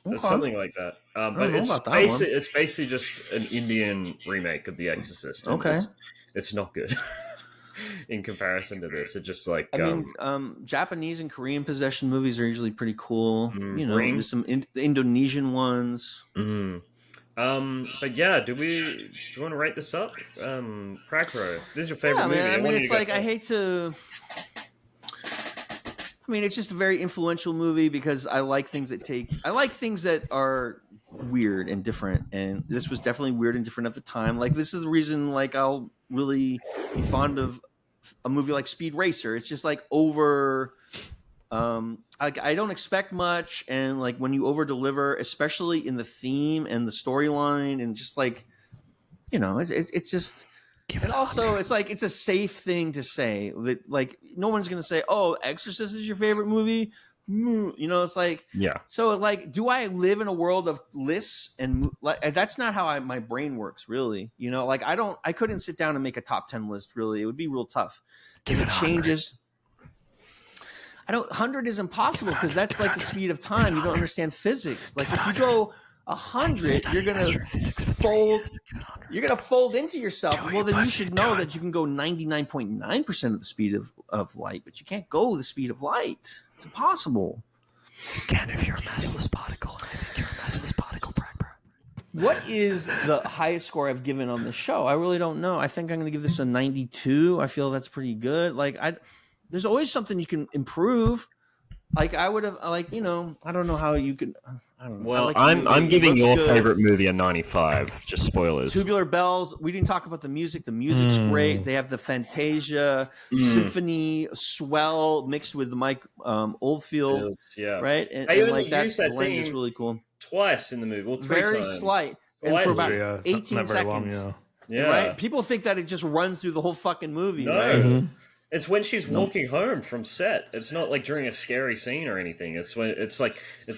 It's Okay. something like that. I But don't know about that one. it's basically just an Indian remake of The Exorcist, and Okay. it's not good in comparison to this. It just like I mean, Japanese and Korean possession movies are usually pretty cool. You know, Ring. there's some the Indonesian ones. Mm. But yeah, do you want to rate this up? Pragpro, this is your favorite Yeah, movie. man. I I mean, want you it's to go like I first. hate to. I mean, it's just a very influential movie because I like things that are weird and different, and this was definitely weird and different at the time. Like, this is the reason, like, I'll really be fond of a movie like Speed Racer. It's just like over. Like, I don't expect much, and like when you over deliver, especially in the theme and the storyline, and just like, it's just. Give it And a also, 100. it's like it's a safe thing to say that, like, no one's gonna say, "Oh, Exorcist is your favorite movie." It's like, Yeah. so like, do I live in a world of lists and like that's not how my brain works, really. Like, I couldn't sit down and make a top 10 list. Really, it would be real tough Give because it it 100. changes. I don't. 100 is impossible because that's like the speed of time. You don't understand physics. Like, if you go 100, you're gonna astrophysics for 3 fold. years. Give it 100. You're gonna fold into yourself. Joey, Well, then you pushing should it, know Joey. that you can go 99.9% of the speed of light, but you can't go the speed of light. It's impossible. You can if you're a massless particle. I think you're a massless particle, Pragpro. What is the highest score I've given on this show? I really don't know. I think I'm going to give this a 92. I feel that's pretty good. Like, there's always something you can improve. Like, I would have, like, I don't know how you could. I don't know. I Well, like the movie. I'm It giving looks your good. favorite movie a 95. Just spoilers. Tubular Bells. We didn't talk about the music. The music's great. They have the Fantasia symphony swell mixed with the Mike Oldfield, Yeah. right? They And only like that use that blend is theme really cool. twice in the movie, well, three Very times. slight, and for about Not 18 very long, seconds. Yeah. Right? People think that it just runs through the whole fucking movie, No. right? It's when she's No. walking home from set. It's not like during a scary scene or anything. It's when it's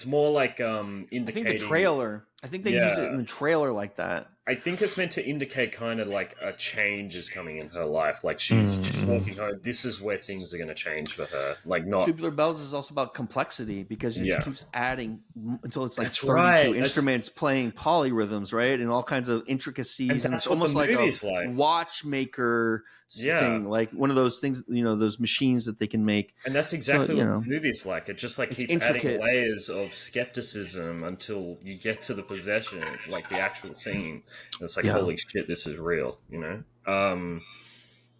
more like indicating. I think the trailer. I think they used it in the trailer like that. I think it's meant to indicate kind of like a change is coming in her life. Like she's walking home. This is where things are going to change for her. Like not. Tubular Bells is also about complexity because it Yeah. keeps adding until it's like That's 32 right. instruments playing polyrhythms, right? And all kinds of intricacies. And that's it's what the almost like a movie's like. watchmaker Yeah. thing, like one of those things, those machines that they can make. And that's exactly So, what the movie's like. It just like it's keeps intricate. adding layers of skepticism until you get to the possession, like the actual scene. And it's like, Yeah. holy shit, this is real,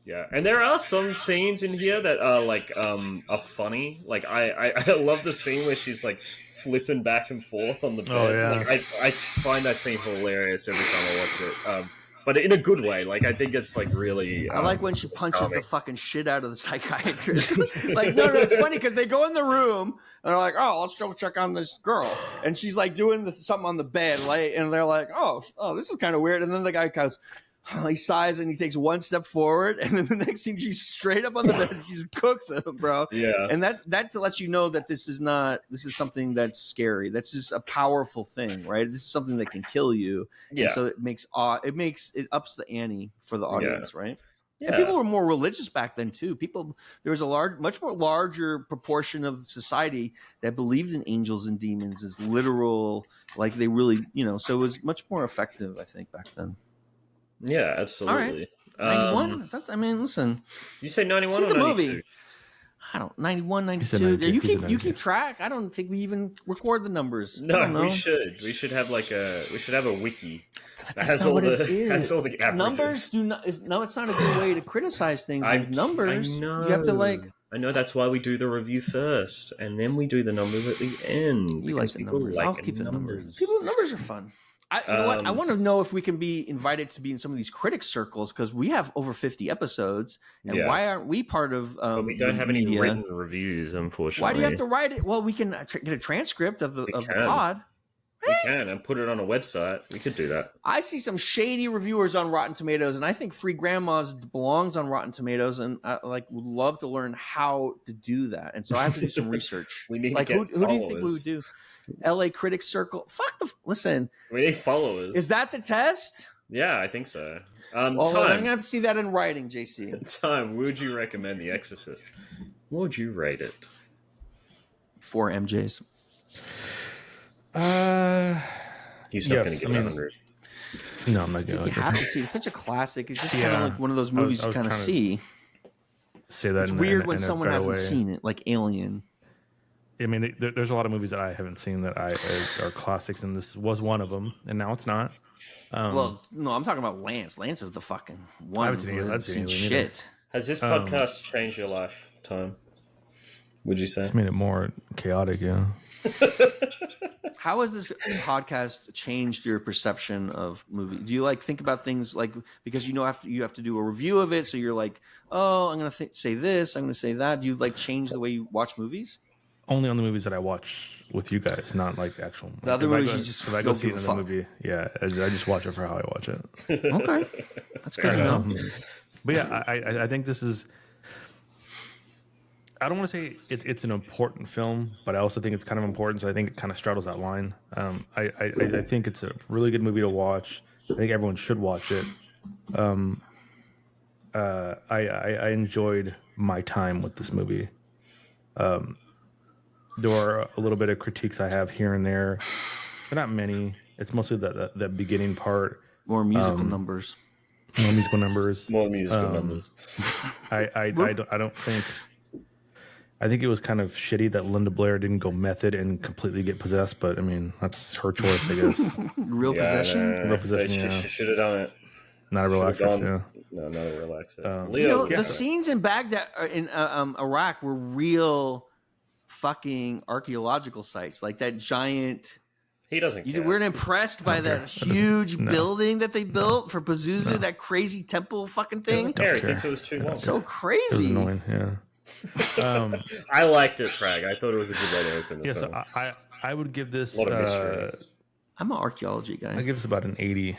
Yeah, and there are some scenes in here that are like are funny. Like I love the scene where she's like flipping back and forth on the bed. Oh, yeah. Like I find that scene hilarious every time I watch it. But in a good way. Like I think it's like really. I like when she punches charming. the fucking shit out of the psychiatrist. Like, no, it's funny because they go in the room and they're like, "Oh, let's go check on this girl," and she's like doing something on the bed, like, and they're like, "Oh, this is kind of weird," and then the guy goes. He sighs and he takes one step forward, and then the next thing she's straight up on the bed and she just cooks him, bro. Yeah, and that lets you know that this is something that's scary. That's just a powerful thing, right? This is something that can kill you. Yeah. And so it ups the ante for the audience, right? Yeah. And people were more religious back then too. There was a much more larger proportion of society that believed in angels and demons as literal, like they really, so it was much more effective, I think, back then. Yeah, absolutely. All right. 91? Listen. You say 91 or 92? Movie. I don't 91, 92. You keep track? I don't think we even record the numbers. No, we should. We should have a wiki. That has all the averages. Numbers it's not a good way to criticize things with numbers. I know. You have to I know, that's why we do the review first, and then we do the numbers at the end. You like the numbers. I'll keep the numbers. Numbers are fun. You know what? I want to know if we can be invited to be in some of these critics circles because we have over 50 episodes, and why aren't we part of? But we don't have any written reviews, unfortunately. Why do you have to write it? Well, we can get a transcript of the pod. We can and put it on a website. We could do that. I see some shady reviewers on Rotten Tomatoes, and I think Three Grandmas belongs on Rotten Tomatoes, and I would love to learn how to do that. And so I have to do some research. We need who do you think we would do? LA Critics Circle. Listen. We need followers. Is that the test? Yeah, I think so. I'm gonna have to see that in writing, JC. Time. Would you recommend The Exorcist? What would you rate it? 4 MJs. He's not going to get 100. No, I'm not going to. You have to see. It's such a classic. It's just kind of like one of those movies you kind of see. Say that. It's weird when someone hasn't seen it, like Alien. I mean, there's a lot of movies that I haven't seen that are classics, and this was one of them, and now it's not. Well, no, I'm talking about Lance. Lance is the fucking one. I've seen shit. Has this podcast changed your life, Time? Would you say? It's made it more chaotic, yeah. How has this podcast changed your perception of movies? Do you think about things because you have to do a review of it, so you're like, oh, I'm going to say this, I'm going to say that. Do you change the way you watch movies? Only on the movies that I watch with you guys, not actual. The other movies you just if I go see it in the movie, yeah, I just watch it for how I watch it. Okay, that's good to know. But yeah, I think this is. I don't want to say it's an important film, but I also think it's kind of important. So I think it kind of straddles that line. I think it's a really good movie to watch. I think everyone should watch it. I enjoyed my time with this movie. There are a little bit of critiques I have here and there, but not many. It's mostly the beginning part. More musical numbers. More musical numbers. More musical numbers. I don't think. I think it was kind of shitty that Linda Blair didn't go method and completely get possessed, but I mean that's her choice, I guess. Real possession. Real possession. She should have done it. Not a real actress. Yeah. No, not a real actress. The scenes in Baghdad, in Iraq, were real fucking archaeological sites, like that giant. He doesn't care. You weren't impressed by that huge building that they built for Pazuzu, that crazy temple fucking thing? He doesn't care. He thinks it was too long. That's so crazy. It was annoying, yeah. I liked it, Prag. I thought it was a good way to open the film. So I would give this. A lot of mystery. I'm an archaeology guy. I give this about an 80.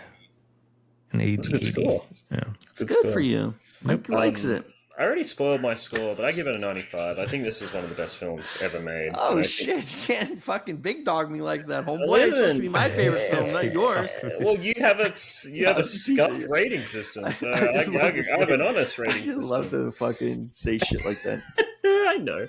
An 80. That's a good score. Yeah. It's good for you. Mike likes it. I already spoiled my score, but I give it a 95. I think this is one of the best films ever made. Oh, shit. You can't fucking big dog me like that, homeboy. It's supposed to be my favorite film, not yours. Well, you have a scuffed rating system, so I have an honest rating system. I just love to fucking say shit like that. I know.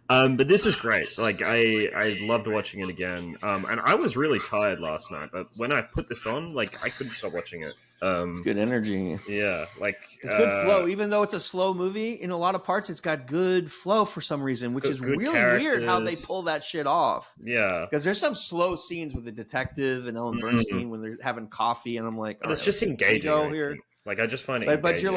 But this is great. I loved watching it again. And I was really tired last night, but when I put this on, I couldn't stop watching it. It's good energy. Yeah, it's good flow. Even though it's a slow movie, in a lot of parts, it's got good flow for some reason, which is really weird how they pull that shit off. Yeah, because there's some slow scenes with the detective and Ellen Bernstein when they're having coffee, and I'm like, but it's just engaging. Here. I just find it. But you're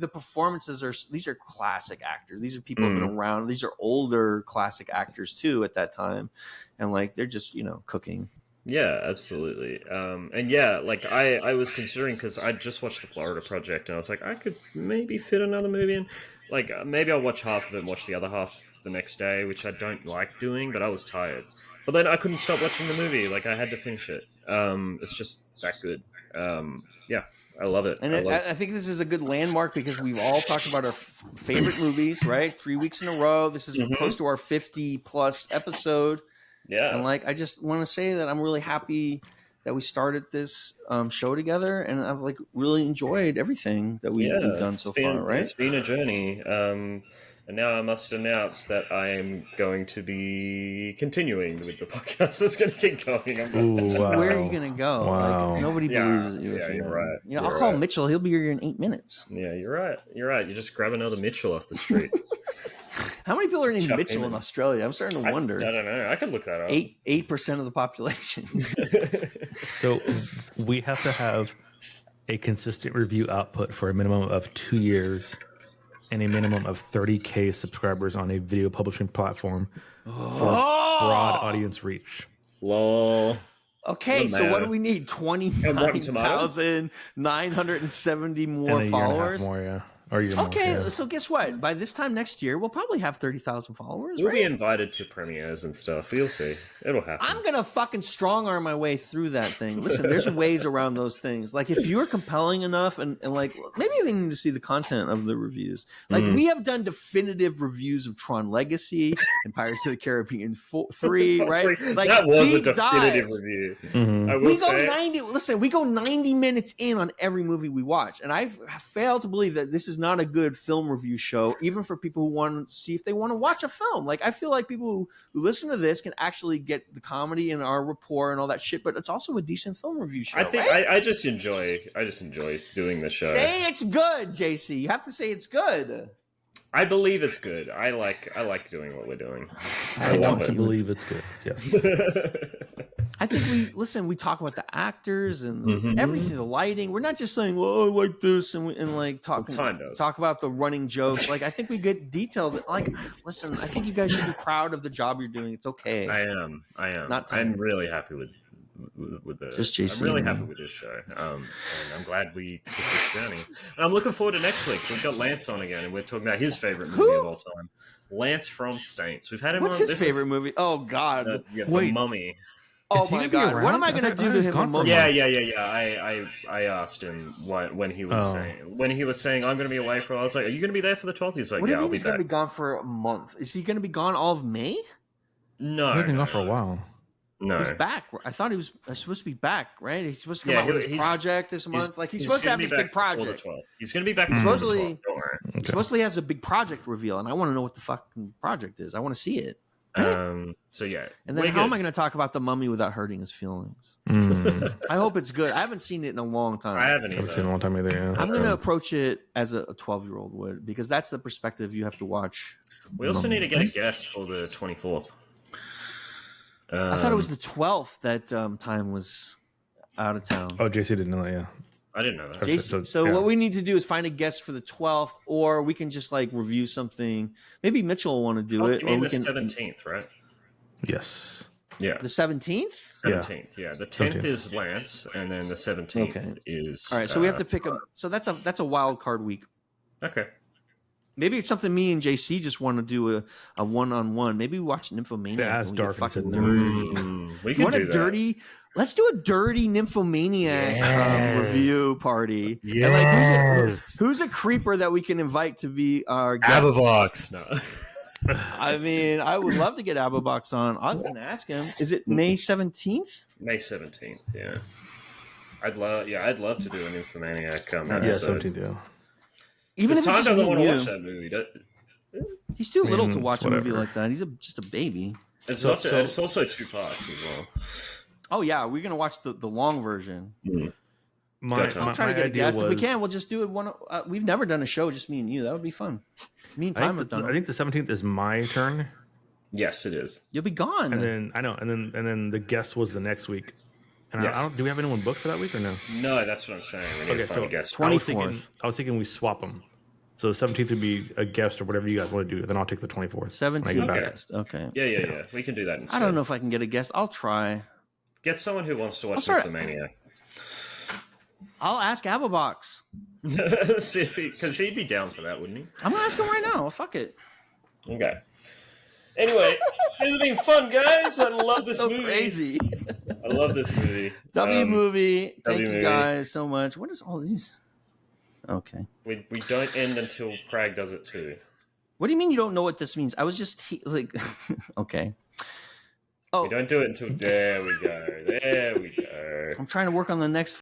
the performances these are classic actors. These are people who've been around. These are older classic actors too at that time, and like they're just cooking. Yeah, absolutely. And yeah, like I was considering, because I just watched the Florida Project, and I was like, I could maybe fit another movie in. Like maybe I'll watch half of it and watch the other half the next day, which I don't like doing, but I was tired. But then I couldn't stop watching the movie. Like I had to finish it. It's just that good. Yeah, I love it. And I think this is a good landmark because we've all talked about our favorite movies, right? 3 weeks in a row. This is close to our 50+ episode. Yeah. And like, I just want to say that I'm really happy that we started this show together, and I've like really enjoyed everything that we've done so far, right? It's been a journey. And now I must announce that I am going to be continuing with the podcast. It's going to keep going. Wow. Where are you going to go? Wow. Like, nobody believes you. Yeah, you're right. I'll call Mitchell. He'll be here in 8 minutes. Yeah, you're right. You're right. You just grab another Mitchell off the street. How many people are named Mitchell in Australia? I'm starting to wonder. I don't know. I could look that up. 8% of the population. So we have to have a consistent review output for a minimum of 2 years and a minimum of 30K subscribers on a video publishing platform for broad audience reach. Lol. Okay, so what do we need? 29,970 more followers? More, yeah. Or So guess what? By this time next year, we'll probably have 30,000 followers. We'll be invited to premieres and stuff. You'll see. It'll happen. I'm going to fucking strong arm my way through that thing. Listen, there's ways around those things. Like, if you're compelling enough and like, maybe they need to see the content of the reviews. Like, we have done definitive reviews of Tron Legacy and Pirates of the Caribbean 3, right? Like, that was a definitive review. I will say. We go 90 minutes in on every movie we watch. And I fail to believe that this is not a good film review show, even for people who want to see if they want to watch a film. Like, I feel like people who listen to this can actually get the comedy and our rapport and all that shit, but it's also a decent film review show. I think right? I just enjoy doing the show. Say it's good, JC. You have to say it's good. I believe it's good. I like doing what we're doing. I want to believe it's good. Yes. I think we talk about the actors and everything, the lighting. We're not just saying, "Well, I like this," and like talk about the running jokes. Like, I think we get detailed. Like, listen, I think you guys should be proud of the job you're doing. It's okay. I am. I'm really happy with the. Just JC, I'm really happy with this show. And I'm glad we took this journey. And I'm looking forward to next week. We've got Lance on again, and we're talking about his favorite movie of all time, Lance from Saints. We've had him. What's his favorite movie? Oh God, The Mummy. Oh my God! What am I going to do to him? Yeah. I asked him when he was saying I'm going to be away for. I was like, "Are you going to be there for the 12th?" He's like, "Yeah, I'll be back." He's going to be gone for a month. Is he going to be gone all of May? No, he's been gone for a while. No, he's back. I thought he was supposed to be back, right? He's supposed to come out with his project this month. Like, he's supposed to have this big project. He's going to be back. Supposedly has a big project reveal, and I want to know what the fucking project is. I want to see it. So yeah, and then how am I going to talk about the Mummy without hurting his feelings? I hope it's good. I haven't seen it in a long time. I haven't seen it in a long time either. Yeah. I'm going to approach it as a 12-year-old would, because that's the perspective you have to watch. We also need to get a guest for the 24th. I thought it was the 12th that Time was out of town. Oh, JC didn't know that. Yeah. I didn't know that. Jason, what we need to do is find a guest for the 12th, or we can just like review something. Maybe Mitchell will want to do it. You mean the 17th, right? Yes. Yeah. The 17th? 17th, yeah. The 10th is Lance, and then the 17th is... All right, so we have to pick a... So that's a wild card week. Okay. Maybe it's something me and JC just want to do a one-on-one. Maybe we watch Nymphomaniac. Yeah, it's dark. We can do that. Let's do a dirty Nymphomaniac review party. Yes. And like, who's a creeper that we can invite to be our guest? Ababox. No. I mean, I would love to get Ababox on. I'm going to ask him. Is it May 17th? May 17th, yeah. I'd love to do an Nymphomaniac episode. Yeah, 17th, yeah. Even if Tom doesn't want to watch that movie. He's too little to watch a movie like that. He's just a baby. It's also 2 parts as well. Oh yeah, we're gonna watch the long version. I'll try to get a guest if we can. We'll just do it one. We've never done a show just me and you. That would be fun. Me and Time have done. I think the 17th is my turn. Yes, it is. You'll be gone. And then I know, and then the guest was the next week. And yes. Do we have anyone booked for that week or no? No, that's what I'm saying. We need to find a guest. 24th. I was thinking we swap them. So the 17th would be a guest or whatever you guys want to do. Then I'll take the 24th. 17th back. guest. Okay. Yeah. We can do that instead. I don't know if I can get a guest. I'll try. Get someone who wants to watch Nymphomaniac. I'll ask Abbobox. See if because he'd be down for that, wouldn't he? I'm gonna ask him right now. Fuck it. Okay. Anyway, this has been fun, guys. I love this movie. Crazy. I love this movie. Movie. Thank movie. you guys so much. What is all these? Okay. We don't end until Prag does it too. What do you mean you don't know what this means? I was just okay. Oh, We don't do it until there we go. There we go. I'm trying to work on the next